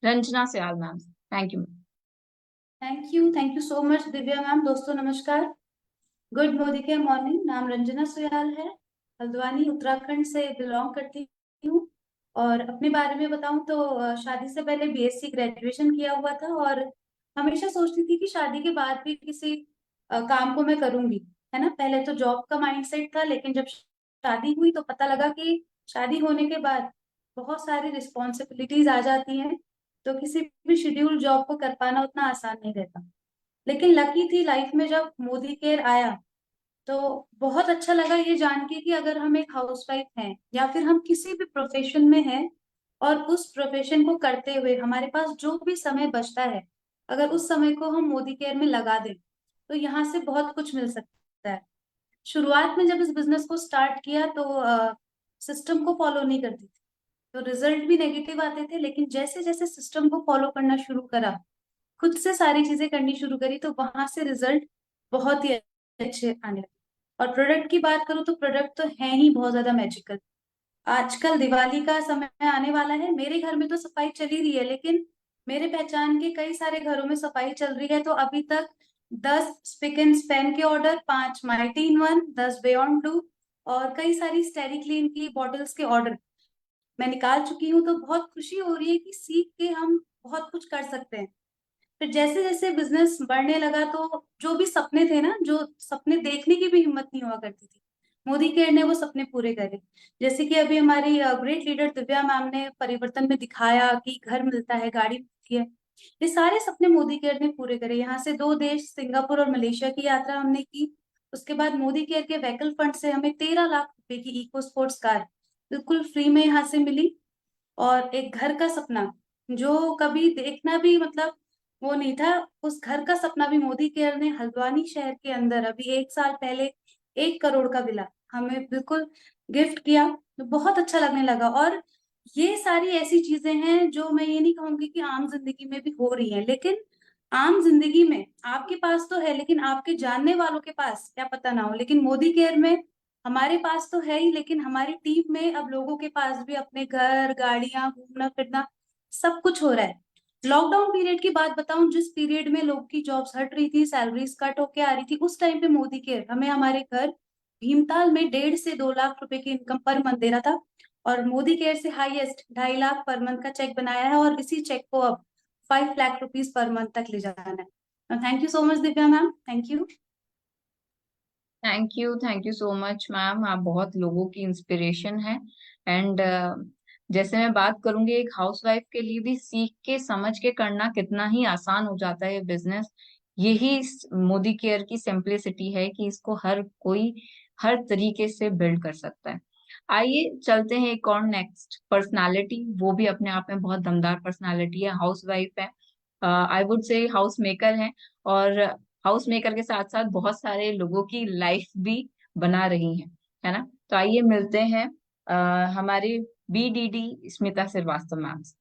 Ranjana Sayal ma'am. Thank you. Thank you so much Divya ma'am. दोस्तों नमस्कार, गुड मोदी के मॉर्निंग। नाम रंजना सुयाल है, हल्द्वानी उत्तराखंड से बिलोंग करती हूँ। और अपने बारे में बताऊं तो शादी से पहले BSc ग्रेजुएशन किया हुआ था और हमेशा सोचती थी कि शादी के बाद भी किसी काम को मैं करूंगी, है ना। पहले तो जॉब का माइंडसेट था, लेकिन जब शादी हुई तो पता लगा कि शादी होने के बाद बहुत सारी रिस्पॉन्सिबिलिटीज आ जाती हैं, तो किसी भी शेड्यूल जॉब को कर पाना उतना आसान नहीं रहता। लेकिन लकी थी लाइफ में जब मोदी केयर आया, तो बहुत अच्छा लगा ये जान के कि अगर हम एक हाउसवाइफ हैं या फिर हम किसी भी प्रोफेशन में हैं और उस प्रोफेशन को करते हुए हमारे पास जो भी समय बचता है, अगर उस समय को हम मोदी केयर में लगा दें तो यहाँ से बहुत कुछ मिल सकता है। शुरुआत में जब इस बिजनेस को स्टार्ट किया तो सिस्टम को फॉलो नहीं करती थी, तो रिजल्ट भी नेगेटिव आते थे। लेकिन जैसे जैसे सिस्टम को फॉलो करना शुरू करा, खुद से सारी चीजें करनी शुरू करी, तो वहां से रिजल्ट बहुत ही अच्छे आने लगे। और प्रोडक्ट की बात करूँ तो प्रोडक्ट तो है ही बहुत ज्यादा मैजिकल। आजकल दिवाली का समय आने वाला है, मेरे घर में तो सफाई चल ही रही है, लेकिन मेरे पहचान के कई सारे घरों में सफाई चल रही है, तो अभी तक 10 स्पिक एंड स्पैन के order, 5 mighty in one, 10 beyond blue और कई सारी स्टेरी क्लीन की बॉटल्स के ऑर्डर मैं निकाल चुकी हूँ। तो बहुत खुशी हो रही है कि सीख के हम बहुत कुछ कर सकते हैं। फिर जैसे जैसे बिजनेस बढ़ने लगा तो जो भी सपने थे ना, जो सपने देखने की भी हिम्मत नहीं हुआ करती थी, मोदी केयर ने वो सपने पूरे करे। जैसे कि अभी हमारी ग्रेट लीडर दिव्या मैम ने परिवर्तन में दिखाया कि घर मिलता है, गाड़ी मिलती है, ये सारे सपने मोदी केयर ने पूरे करे। यहाँ से 2 देश सिंगापुर और मलेशिया की यात्रा हमने की। उसके बाद मोदी केयर के व्हीकल फंड से हमें 13 लाख रुपए की इको स्पोर्ट्स कार बिल्कुल फ्री में यहाँ से मिली। और एक घर का सपना जो कभी देखना भी मतलब वो नहीं था, उस घर का सपना भी मोदी केयर ने हल्द्वानी शहर के अंदर अभी 1 साल पहले 1 करोड़ का विला हमें बिल्कुल गिफ्ट किया। तो बहुत अच्छा लगने लगा। और ये सारी ऐसी चीजें हैं जो मैं ये नहीं कहूंगी कि आम जिंदगी में भी हो रही हैं, लेकिन आम जिंदगी में आपके पास तो है, लेकिन आपके जानने वालों के पास क्या पता ना हो। लेकिन मोदी केयर में हमारे पास तो है ही, लेकिन हमारी टीम में अब लोगों के पास भी अपने घर, गाड़ियां, घूमना फिरना सब कुछ हो रहा है। लॉकडाउन पीरियड की बात बताऊं, जिस पीरियड में लोग की जॉब्स हट रही थी, सैलरीज कट होके आ रही थी, उस टाइम पे मोदी केयर हमें हमारे घर भीमताल में 1.5 से 2 लाख रुपए की इनकम पर मंथ दे रहा था। और मोदी केयर से हाईएस्ट 2.5 लाख पर मंथ का चेक बनाया है और इसी चेक को अब 5 लाख रुपीज पर मंथ तक ले जाना है। Thank you so much Divya ma'am, thank you. Thank you so much ma'am, आप बहुत लोगों की इंस्पिरेशन है। एंड जैसे मैं बात करूंगी, एक हाउसवाइफ के लिए भी सीख के समझ के करना कितना ही आसान हो जाता है बिजनेस। यही मोदी केयर की सिंप्लिसिटी है कि इसको हर कोई हर तरीके से बिल्ड कर सकता है। आइए चलते हैं एक और नेक्स्ट पर्सनालिटी, वो भी अपने आप में बहुत दमदार पर्सनालिटी है, हाउसवाइफ है, I would say house maker है, और हाउस मेकर के साथ साथ बहुत सारे लोगों की लाइफ भी बना रही हैं, है ना। तो आइए मिलते हैं हमारे बीडीडी स्मिता श्रीवास्तव मैम से।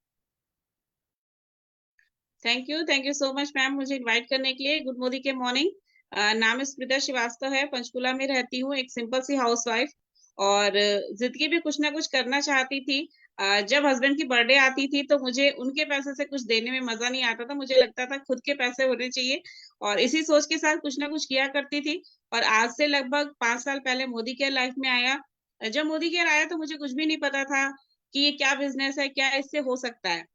Thank you so much ma'am मुझे इनवाइट करने के लिए। गुड मॉर्निंग के मॉर्निंग। नाम स्मिता श्रीवास्तव है, पंचकुला में रहती हूँ, एक सिंपल सी हाउसवाइफ। और जिंदगी में कुछ ना कुछ करना चाहती थी। जब हस्बैंड की बर्थडे आती थी तो मुझे उनके पैसे से कुछ देने में मजा नहीं आता था, मुझे लगता था खुद के पैसे होने चाहिए। और इसी सोच के साथ कुछ ना कुछ किया करती थी। और आज से लगभग 5 साल पहले मोदी केयर लाइफ में आया। जब मोदी केयर आया तो मुझे कुछ भी नहीं पता था कि ये क्या बिजनेस है, क्या इससे हो सकता है।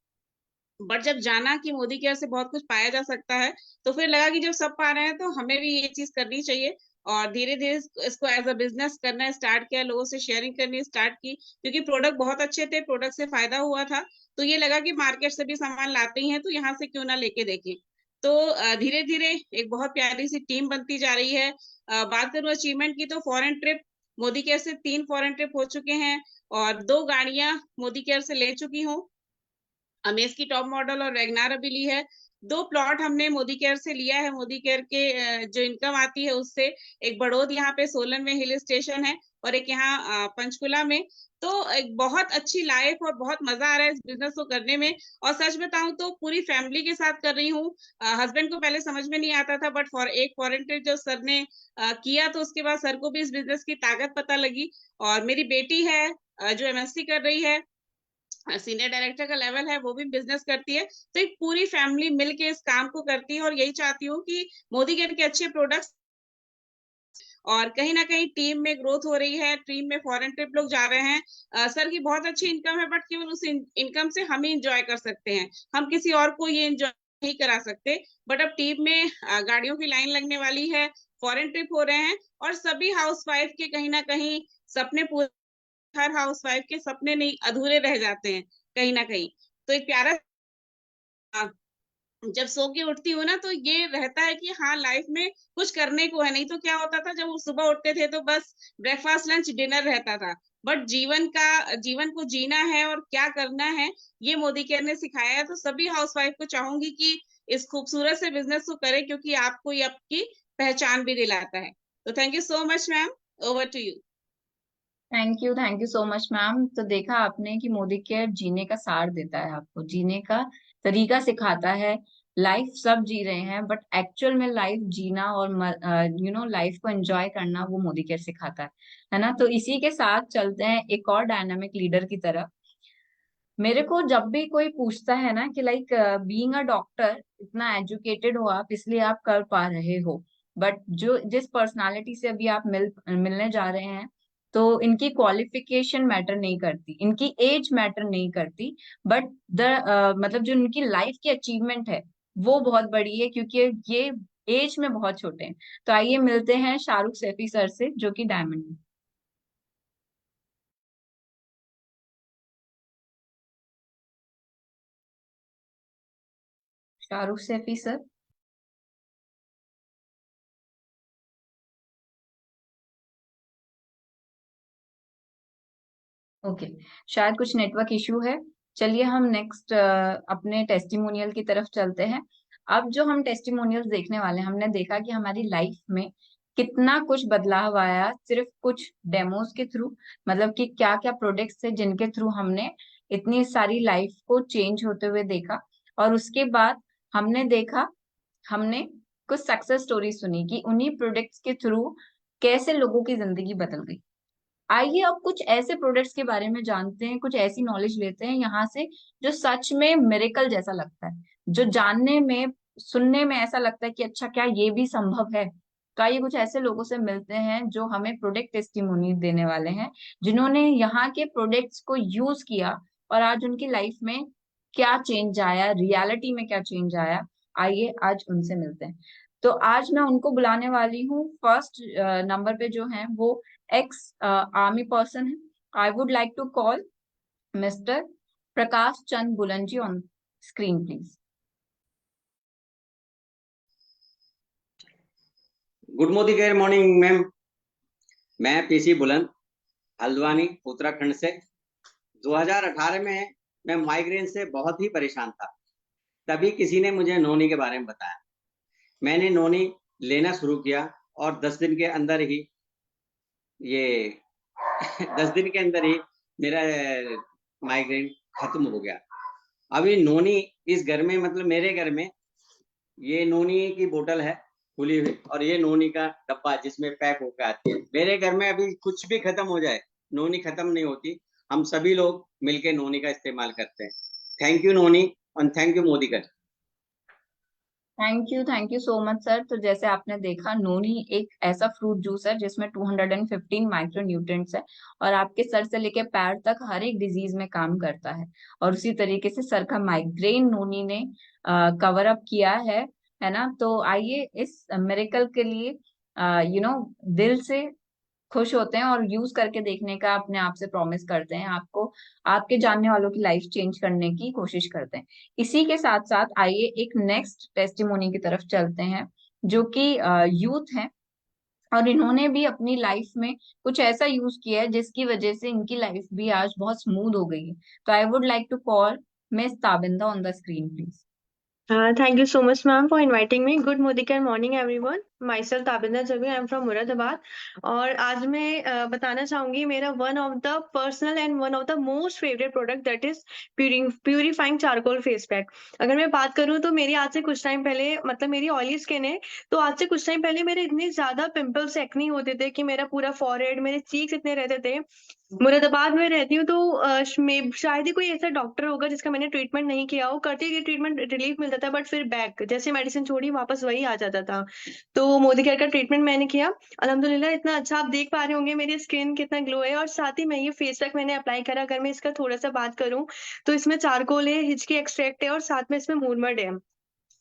बट जब जाना कि मोदी केयर से बहुत कुछ पाया जा सकता है, तो फिर लगा कि जब सब पा रहे हैं तो हमें भी ये चीज करनी चाहिए। और धीरे धीरे इसको एज अ बिजनेस करना स्टार्ट किया, लोगों से शेयरिंग करनी स्टार्ट की, क्योंकि प्रोडक्ट बहुत अच्छे थे, प्रोडक्ट से फायदा हुआ था। तो ये लगा कि मार्केट से भी सामान लाते ही हैं तो यहाँ से क्यों ना लेके देखें। तो धीरे धीरे एक बहुत प्यारी सी टीम बनती जा रही है। बात करूँ अचीवमेंट की, तो फॉरेन ट्रिप मोदी केयर से 3 फॉरेन ट्रिप हो चुके हैं, और 2 गाड़ियां मोदी केयर से ले चुकी हूँ। अमेज की टॉप मॉडल और वैगनार अभी ली है। 2 प्लॉट हमने मोदी केयर से लिया है, मोदी केयर के जो इनकम आती है उससे। एक बड़ौद यहाँ पे सोलन में हिल स्टेशन है, और एक यहाँ पंचकुला में। तो एक बहुत अच्छी लाइफ और बहुत मजा आ रहा है इस बिजनेस को करने में। और सच बताऊं तो पूरी फैमिली के साथ कर रही हूँ। हस्बैंड को पहले समझ में नहीं आता था, बट एक फॉरेन ट्रिप जो सर ने किया तो उसके बाद सर को भी इस बिजनेस की ताकत पता लगी। और मेरी बेटी है जो एमएससी कर रही है, सीनियर डायरेक्टर का लेवल है, वो भी बिजनेस करती है। तो एक पूरी फैमिली मिलके इस काम को करती है, और यही चाहती हूँ कि मोदी केयर के अच्छे प्रोडक्ट्स, और कहीं ना कहीं टीम में ग्रोथ हो रही है, टीम में फॉरेन ट्रिप लोग जा रहे हैं। सर की बहुत अच्छी इनकम है, बट केवल उस इनकम से हम ही इंजॉय कर सकते हैं, हम किसी और को ये इंजॉय नहीं करा सकते। बट अब टीम में गाड़ियों की लाइन लगने वाली है, फॉरेन ट्रिप हो रहे हैं, और सभी हाउसवाइफ के कहीं ना कहीं सपने पूरे, हर हाउसवाइफ के सपने नहीं अधूरे रह जाते हैं कहीं ना कहीं। तो एक प्यारा, जब सो के उठती हूँ ना तो ये रहता है कि हाँ लाइफ में कुछ करने को है। नहीं तो क्या होता था, जब वो सुबह उठते थे तो बस ब्रेकफास्ट लंच डिनर रहता था। बट जीवन को जीना है और क्या करना है, ये मोदी केयर ने सिखाया है। तो सभी हाउसवाइफ को चाहूंगी कि इस खूबसूरत से बिजनेस को करें, क्योंकि आपको ये आपकी पहचान भी दिलाता है। तो thank you so much ma'am, over to you. Thank you so much ma'am. तो देखा आपने कि मोदी केयर जीने का सार देता है, आपको जीने का तरीका सिखाता है। लाइफ सब जी रहे हैं, बट एक्चुअल में लाइफ जीना और लाइफ को एंजॉय करना वो मोदी केयर सिखाता है ना। तो इसी के साथ चलते हैं एक और डायनामिक लीडर की तरफ। मेरे को जब भी कोई पूछता है ना कि लाइक बीइंग अ डॉक्टर, इतना एजुकेटेड हो आप इसलिए आप कर पा रहे हो, बट जो जिस पर्सनालिटी से अभी आप मिलने जा रहे हैं, तो इनकी क्वालिफिकेशन मैटर नहीं करती, इनकी एज मैटर नहीं करती, बट मतलब जो इनकी लाइफ की अचीवमेंट है वो बहुत बड़ी है, क्योंकि ये एज में बहुत छोटे हैं। तो आइए मिलते हैं शाहरुख सैफी सर से, जो कि diamond. Shahrukh Saifi sir. Okay, शायद कुछ नेटवर्क इशू है। चलिए हम नेक्स्ट अपने टेस्टिमोनियल की तरफ चलते हैं। अब जो हम टेस्टिमोनियल्स देखने वाले हैं, हमने देखा कि हमारी लाइफ में कितना कुछ बदलाव आया सिर्फ कुछ डेमोस के थ्रू, मतलब कि क्या क्या प्रोडक्ट्स थे जिनके थ्रू हमने इतनी सारी लाइफ को चेंज होते हुए देखा। और उसके बाद हमने देखा, हमने कुछ सक्सेस स्टोरी सुनी कि उन्हीं प्रोडक्ट्स के थ्रू कैसे लोगों की जिंदगी बदल गई। आइए अब कुछ ऐसे प्रोडक्ट्स के बारे में जानते हैं, कुछ ऐसी नॉलेज लेते हैं यहाँ से जो सच में मिरेकल जैसा लगता है, जो जानने में सुनने में ऐसा लगता है कि अच्छा क्या ये भी संभव है। तो आइए कुछ ऐसे लोगों से मिलते हैं जो हमें प्रोडक्ट टेस्टिमोनी देने वाले हैं, जिन्होंने यहाँ के प्रोडक्ट्स को यूज किया और आज उनकी लाइफ में क्या चेंज आया, रियलिटी में क्या चेंज आया। आइए आज उनसे मिलते हैं। तो आज मैं उनको बुलाने वाली हूँ। फर्स्ट नंबर पे जो है वो एक्स आर्मी पर्सन है। I would like to call mister Prakash Chand Bulanji on screen please. Good morning ma'am. मैं पीसी बुलंद, हल्द्वानी उत्तराखंड से। 2018 में मैं माइग्रेन से बहुत ही परेशान था। तभी किसी ने मुझे नोनी के बारे में बताया। मैंने नोनी लेना शुरू किया और 10 दिन के अंदर ही ये 10 दिन के अंदर ही मेरा माइग्रेन खत्म हो गया। अभी नोनी इस घर में, मतलब मेरे घर में, ये नोनी की बोतल है खुली हुई, और ये नोनी का डब्बा जिसमें पैक होकर आती है। मेरे घर में अभी कुछ भी खत्म हो जाए, नोनी खत्म नहीं होती। हम सभी लोग मिलके नोनी का इस्तेमाल करते हैं। थैंक यू नोनी, और थैंक यू मोदी कर। Thank you so much sir. तो जैसे आपने देखा, नोनी एक ऐसा फ्रूट जूस है जिसमें 215 माइक्रो न्यूट्रिएंट्स है, और आपके सर से लेके पैर तक हर एक डिजीज में काम करता है। और उसी तरीके से सर का माइग्रेन नोनी ने कवर अप किया है ना। तो आइए इस मिरेकल के लिए दिल से खुश होते हैं और यूज करके देखने का अपने आप से प्रॉमिस करते हैं, आपको आपके जानने वालों की लाइफ चेंज करने की कोशिश करते हैं। इसी के साथ साथ आइए एक नेक्स्ट टेस्टिमोनी की तरफ चलते हैं, जो कि यूथ है, और इन्होंने भी अपनी लाइफ में कुछ ऐसा यूज किया है जिसकी वजह से इनकी लाइफ भी आज बहुत स्मूथ हो गई है। तो I would like to call miss Tabinda on the screen please. Thank you so much, ma'am, for inviting me. Good morning, everyone. Myself Tabinda Jabi, I am from Moradabad. और आज मैं बताना चाहूंगी मेरा one of the personal and one of the most favourite product, that is purifying charcoal face pack. अगर मैं बात करूं तो मेरी आज से कुछ टाइम पहले, मतलब मेरी ऑयली स्किन है, तो आज से कुछ टाइम पहले मेरे इतने ज्यादा पिंपल्स, एक्नी होते थे कि मेरा पूरा फॉरहेड, मेरे चीक्स इतने रहते थे। मुरादाबाद में रहती हूँ, तो शायद ही कोई ऐसा डॉक्टर होगा जिसका मैंने ट्रीटमेंट नहीं किया हो। करते ही ट्रीटमेंट रिलीफ मिलता था, बट फिर बैक जैसे मेडिसिन छोड़ी वापस वही आ जाता था। तो मोदी केयर का ट्रीटमेंट मैंने किया, अल्हम्दुलिल्लाह इतना अच्छा। आप देख पा रहे होंगे मेरी स्किन कितना ग्लो है। और साथ ही मैं ये फेस पैक मैंने अप्लाई करा। अगर मैं इसका थोड़ा सा बात करूं तो इसमें चारकोल है, हिचकी एक्सट्रैक्ट है, और साथ में इसमें मूरमड है।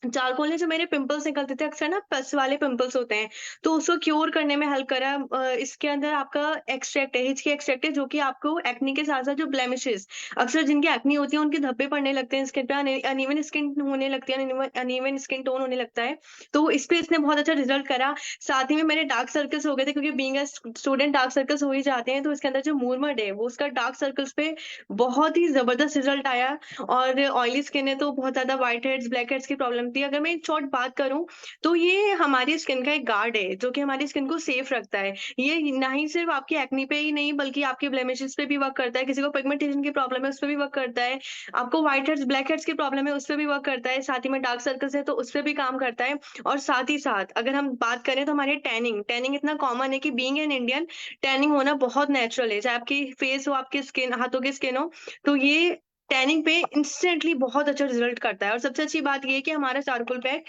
चारकोल ने जो मेरे पिंपल्स निकलते थे, अक्सर ना पस वाले पिंपल्स होते हैं, तो उसको क्योर करने में हेल्प करा। इसके अंदर आपका एक्सट्रैक्ट है, हिचकी एक्सट्रैक्ट है, जो कि आपको एक्नी के साथ साथ जो ब्लेमिशेस, अक्सर जिनकी एक्नी होती है उनके धब्बे पड़ने लगते हैं स्किन पे, अनइवन स्किन होने लगती है, अनइवन स्किन टोन होने लगता है, तो इस पे इसने बहुत अच्छा रिजल्ट करा। साथ ही में मेरे डार्क सर्कल्स हो गए थे, क्योंकि being a student dark circles हो ही जाते हैं। तो इसके अंदर जो मूरमड है वो उसका डार्क सर्कल्स पे बहुत ही जबरदस्त रिजल्ट आया। और ऑयली स्किन है तो बहुत ज्यादा व्हाइट हेड्स, ब्लैक हेड्स की प्रॉब्लम थी। अगर मैं एक शॉर्ट बात करूं तो ये हमारी स्किन का एक गार्ड है, जो कि हमारी स्किन को सेफ रखता है। ये ना ही सिर्फ आपकी एक्नी पे ही नहीं, बल्कि आपके ब्लेमिशेस पे भी वर्क करता है। किसी को पिगमेंटेशन की प्रॉब्लम है उस पर भी वर्क करता है। आपको व्हाइट हेड्स, ब्लैक हेड्स की प्रॉब्लम है उस पर भी वर्क करता है। साथ ही में डार्क सर्कल्स है तो उस पर भी काम करता है। और साथ ही साथ अगर हम बात करें तो हमारे टैनिंग इतना कॉमन है कि बीइंग एन इंडियन, टैनिंग होना बहुत नेचुरल है, चाहे आपकी फेस हो, आपकी स्किन, हाथों की स्किन हो। तो ये टैनिंग पे इंस्टेंटली बहुत अच्छा रिजल्ट करता है। और सबसे अच्छी बात ये है कि हमारा चारकोल पैक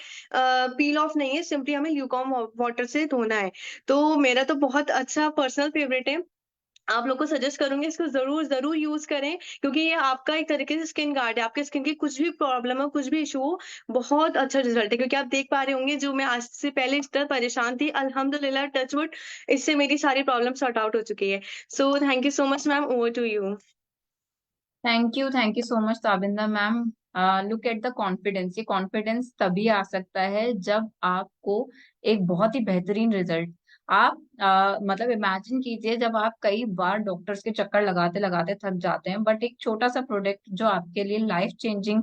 पील ऑफ नहीं है, सिंपली हमें ल्यूकॉर्म वाटर से धोना है। तो मेरा तो बहुत अच्छा पर्सनल फेवरेट है। आप लोग को सजेस्ट करूंगी इसको जरूर यूज करें, क्योंकि ये आपका एक तरीके से स्किन गार्ड है। आपके स्किन की कुछ भी प्रॉब्लम हो, कुछ भी इशू हो, बहुत अच्छा रिजल्ट है। क्योंकि आप देख पा रहे होंगे, जो मैं आज से पहले इस तरह परेशान थी, अल्हम्दुलिल्लाह टचवुड, इससे मेरी सारी प्रॉब्लम सॉर्ट आउट हो चुकी है। So thank you so much ma'am, over to you. Thank you so much Tabinda ma'am. Look at the confidence. ये कॉन्फिडेंस तभी आ सकता है जब आपको एक बहुत ही बेहतरीन रिजल्ट, आप मतलब इमेजिन कीजिए, जब आप कई बार डॉक्टर्स के चक्कर लगाते लगाते थक जाते हैं, बट एक छोटा सा प्रोडक्ट जो आपके लिए लाइफ चेंजिंग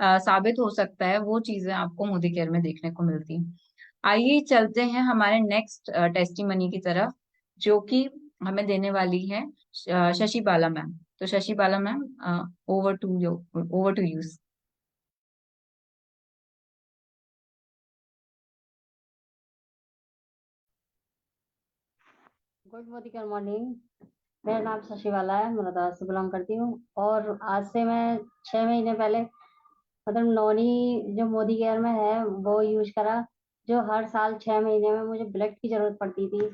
साबित हो सकता है, वो चीजें आपको मोदी केयर में देखने को मिलती हैं। आइए चलते हैं हमारे नेक्स्ट टेस्टिमनी की तरफ, जो कि हमें देने वाली है शशि बाला मैम। तो Shashi Bala ma'am, over to you. Good morning. मेरा नाम शशि बाला है, मुरादाबाद से बिलोंग करती हूँ। और आज से मैं 6 महीने पहले मतलब नॉनी जो मोदी केयर में है वो यूज करा। जो हर साल 6 महीने में मुझे ब्लड की जरूरत पड़ती थी,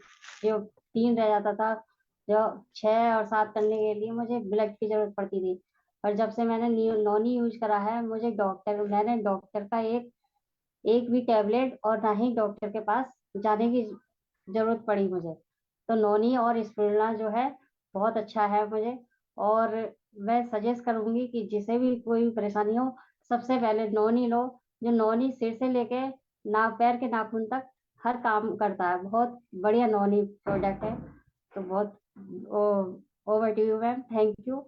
जो 3 रह जाता था, जो 6 और 7 करने के लिए मुझे ब्लड की जरूरत पड़ती थी। और जब से मैंने नॉनी यूज करा है, मैंने डॉक्टर का एक एक भी टैबलेट और ना ही डॉक्टर के पास जाने की जरूरत पड़ी मुझे। तो नोनी और स्पिरुलिना जो है बहुत अच्छा है मुझे। और मैं सजेस्ट करूंगी कि जिसे भी कोई परेशानी हो, सबसे पहले नोनी लो। जो नोनी सिर से लेके ना पैर के नाखून तक हर काम करता है। बहुत बढ़िया नोनी प्रोडक्ट है। तो बहुत over to you ma'am, thank you.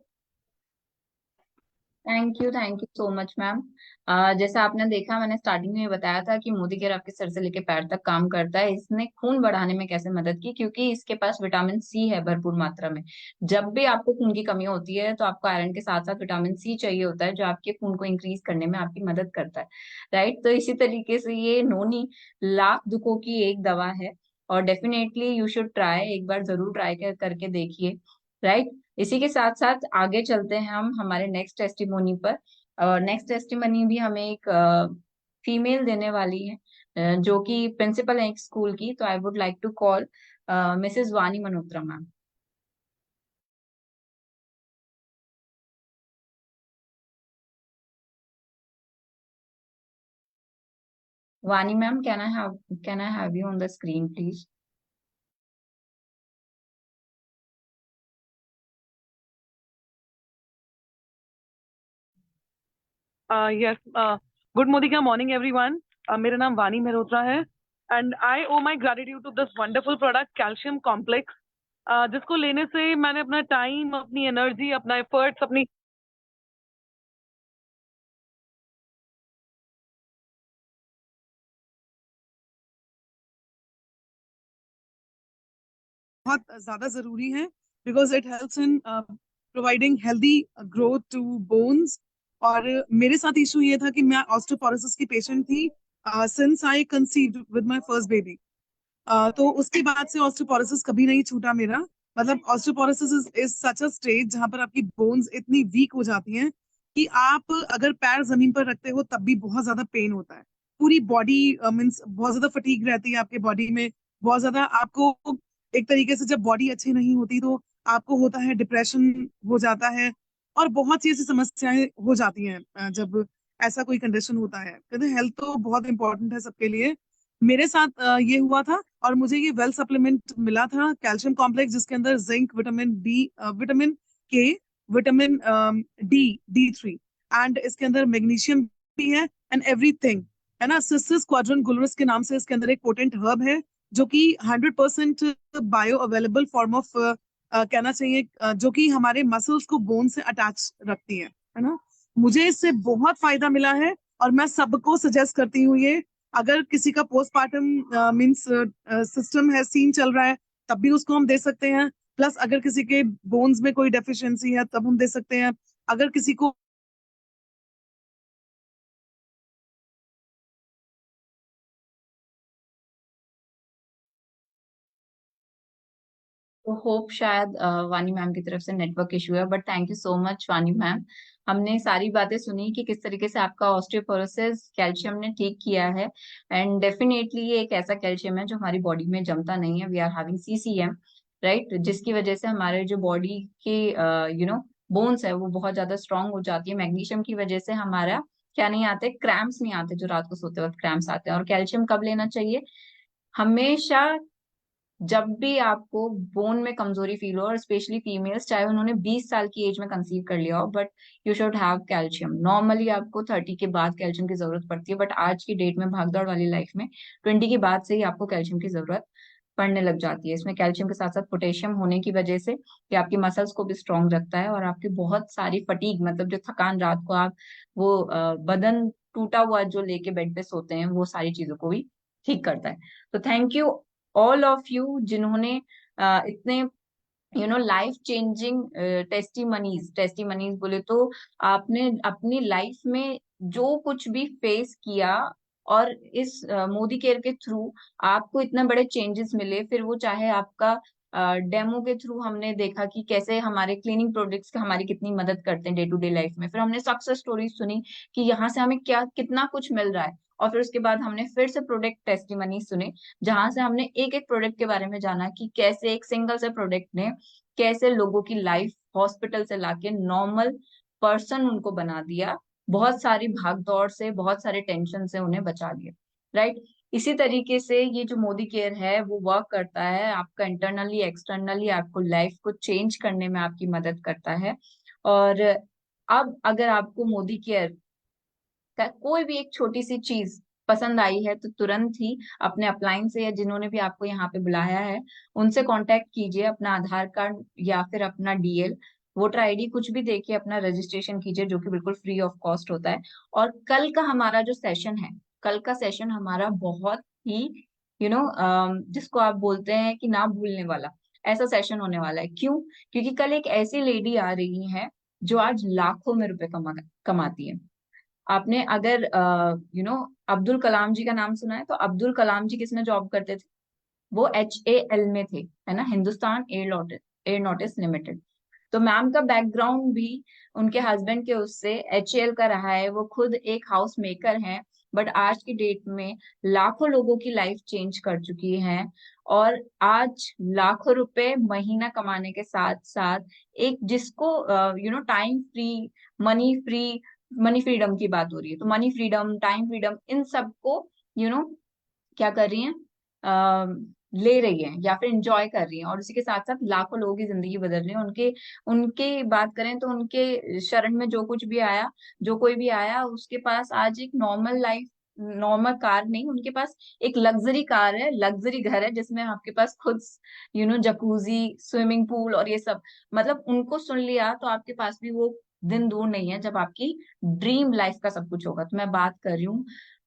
Thank you so much ma'am. जैसा आपने देखा, मैंने स्टार्टिंग में ये बताया था कि मोदी केयर आपके सर से लेके पैर तक काम करता है। इसने खून बढ़ाने में कैसे मदद की, क्योंकि इसके पास विटामिन सी है भरपूर मात्रा में। जब भी आपको खून की कमी होती है, तो आपको आयरन के साथ साथ विटामिन सी चाहिए होता है, जो आपके खून को इंक्रीज करने में आपकी मदद करता है। राइट। तो इसी तरीके से ये नोनी लाख दुखों की एक दवा है, और डेफिनेटली यू शुड ट्राई, एक बार जरूर ट्राई करके देखिए। राइट। इसी के साथ साथ आगे चलते हैं हम हमारे नेक्स्ट टेस्टिमोनी पर। और नेक्स्ट टेस्टिमोनी भी हमें एक फीमेल देने वाली है, जो कि प्रिंसिपल है एक स्कूल की। तो I would like to call missus Vani Malhotra ma'am. Vani ma'am, can I have you on the screen please? Yes. Good morning everyone. मेरा नाम वानी मल्होत्रा है, and I owe my gratitude to this wonderful product Calcium Complex, जिसको लेने से मैंने अपना time, अपनी एनर्जी, अपना एफर्ट्स, अपनी बहुत ज्यादा जरूरी है, because it helps in providing healthy growth to bones. और मेरे साथ इशू ये था कि मैं ऑस्टियोपोरोसिस की पेशेंट थी since I conceived with my first baby. तो उसके बाद से ऑस्टियोपोरोसिस कभी नहीं छूटा मेरा। मतलब osteoporosis is such a stage जहां पर आपकी बोन्स इतनी वीक हो जाती हैं कि आप अगर पैर जमीन पर रखते हो तब भी बहुत ज्यादा पेन होता है। पूरी बॉडी मीन्स बहुत ज्यादा फटीग रहती है आपके बॉडी में। बहुत ज्यादा आपको एक तरीके से जब बॉडी अच्छी नहीं होती तो आपको होता है डिप्रेशन हो जाता है, और बहुत सी ऐसी समस्याएं हो जाती हैं जब ऐसा कोई कंडीशन होता है। कहते हैं हेल्थ तो बहुत इंपॉर्टेंट है सबके लिए। मेरे साथ ये हुआ था, और मुझे ये वेल सप्लीमेंट मिला था कैल्शियम कॉम्प्लेक्स, जिसके अंदर जिंक, विटामिन बी, विटामिन के, विटामिन D3, एंड इसके अंदर मैग्नीशियम भी है, एंड एवरीथिंग है ना। सिसिस क्वाड्रन गुलरस के नाम से इसके अंदर एक पोटेंट हर्ब है, जो कि 100% बायो अवेलेबल फॉर्म ऑफ कहना चाहिए, जो कि हमारे मसल्स को बोन से अटैच रखती है ना। मुझे इससे बहुत फायदा मिला है, और मैं सबको सजेस्ट करती हूँ ये। अगर किसी का पोस्टमार्टम मींस सिस्टम है, सीन चल रहा है, तब भी उसको हम दे सकते हैं। प्लस अगर किसी के बोन्स में कोई डेफिशिएंसी है तब हम दे सकते हैं। अगर किसी को तो होप शायद वानी मैम की तरफ से नेटवर्क इशू है, but thank you so much वानी मैम। हमने सारी बातें सुनी कि किस तरीके से आपका ऑस्टियोपोरोसिस कैल्शियम ने ठीक किया है, एंड डेफिनेटली ये एक ऐसा कैल्शियम है जो हमारी बॉडी में जमता नहीं है। We are having CCM, right, जिसकी वजह से हमारे जो बॉडी के बोन्स है वो बहुत ज्यादा स्ट्रांग हो जाती है। मैग्नीशियम की वजह से हमारा क्या नहीं आते, क्रैम्प्स नहीं आते, जो रात को सोते वक्त क्रैम्प्स आते हैं। और कैल्शियम कब लेना चाहिए? हमेशा, जब भी आपको बोन में कमजोरी फील हो, और स्पेशली फीमेल्स, चाहे उन्होंने 20 साल की एज में कंसीव कर लिया हो, but you should have calcium. Normally आपको 30 के बाद कैल्शियम की जरूरत पड़ती है, बट आज की डेट में भागदौड़ वाली लाइफ में 20 के बाद से ही आपको कैल्शियम की जरूरत पड़ने लग जाती है। इसमें कैल्शियम के साथ साथ पोटेशियम होने की वजह से ये आपकी मसल्स को भी स्ट्रांग रखता है, और आपकी बहुत सारी फटीग, मतलब जो थकान, रात को आप वो बदन टूटा हुआ जो लेके बेड पे सोते हैं, वो सारी चीजों को भी ठीक करता है। तो thank you all of you जिन्होंने इतने लाइफ चेंजिंग टेस्टिमनीज बोले तो आपने अपनी लाइफ में जो कुछ भी फेस किया, और इस मोदी केयर के थ्रू आपको इतने बड़े चेंजेस मिले। फिर वो चाहे आपका डेमो के थ्रू हमने देखा कि कैसे हमारे क्लीनिंग प्रोडक्ट्स हमारी कितनी मदद करते हैं डे टू डे लाइफ में, फिर हमने सक्सेस स्टोरीज सुनी कि यहाँ से हमें क्या कितना कुछ मिल रहा है, और फिर उसके बाद हमने फिर से प्रोडक्ट टेस्टिमनी सुने, जहां से हमने एक एक प्रोडक्ट के बारे में जाना कि कैसे एक सिंगल से प्रोडक्ट ने कैसे लोगों की लाइफ हॉस्पिटल से लाके नॉर्मल पर्सन उनको बना दिया, बहुत सारी भाग दौड़ से, बहुत सारे टेंशन से उन्हें बचा लिया, राइट। इसी तरीके से ये जो मोदी केयर है वो वर्क करता है, आपका इंटरनली एक्सटर्नली आपको लाइफ को चेंज करने में आपकी मदद करता है। और अब अगर आपको मोदी केयर का कोई भी एक छोटी सी चीज पसंद आई है, तो तुरंत ही अपने अपलाइन से, या जिन्होंने भी आपको यहाँ पे बुलाया है उनसे कांटेक्ट कीजिए, अपना आधार कार्ड या फिर अपना डीएल, वोटर आईडी, कुछ भी देखिए, अपना रजिस्ट्रेशन कीजिए, जो कि बिल्कुल फ्री ऑफ कॉस्ट होता है। और कल का हमारा जो सेशन है, कल का सेशन हमारा बहुत ही जिसको आप बोलते हैं कि ना भूलने वाला ऐसा सेशन होने वाला है। क्यों? क्योंकि कल एक ऐसी लेडी आ रही है जो आज लाखों में रुपए कमाती है। आपने अगर अब्दुल कलाम जी का नाम सुना है, तो अब्दुल कलाम जी किसमें जॉब करते थे? वो HAL में थे, है ना, हिंदुस्तान एयरोनॉटिक्स लिमिटेड। तो मैम का बैकग्राउंड भी उनके हस्बैंड के उससे HAL का रहा है। वो खुद एक हाउस मेकर हैं, बट आज की डेट में लाखों लोगों की लाइफ चेंज कर चुकी है, और आज लाखों रुपए महीना कमाने के साथ साथ एक जिसको time free, money free, money freedom की बात हो रही है, तो मनी फ्रीडम, टाइम फ्रीडम, इन सबको क्या कर रही हैं, ले रही हैं या फिर इंजॉय कर रही हैं, और उसी के साथ साथ लाखों लोगों की जिंदगी बदल रही है। उनके उनके बात करें तो उनके शरण में जो कुछ भी आया, जो कोई भी आया, उसके पास आज एक नॉर्मल लाइफ, नॉर्मल कार नहीं, उनके पास एक लग्जरी कार है, लग्जरी घर है, जिसमें आपके पास खुद जकूजी, स्विमिंग पूल और ये सब। मतलब उनको सुन लिया तो आपके पास भी वो दिन दूर नहीं है जब आपकी ड्रीम लाइफ का सब कुछ होगा। तो मैं बात कर रही हूँ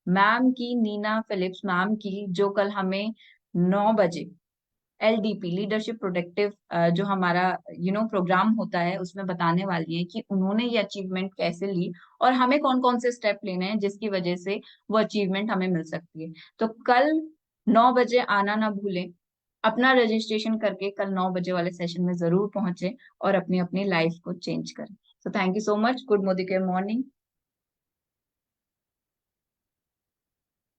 मैम की, नीना फिलिप्स मैम की, जो कल हमें 9 बजे LDP, लीडरशिप प्रोडक्टिव, जो हमारा प्रोग्राम होता है, उसमें बताने वाली है कि उन्होंने ये अचीवमेंट कैसे ली, और हमें कौन कौन से स्टेप लेने हैं जिसकी वजह से वो अचीवमेंट हमें मिल सकती है। तो कल 9 बजे आना ना भूलें, अपना रजिस्ट्रेशन करके कल 9 बजे वाले सेशन में जरूर पहुंचे और अपनी अपनी लाइफ को चेंज करें। So thank you so much. Good Modike morning.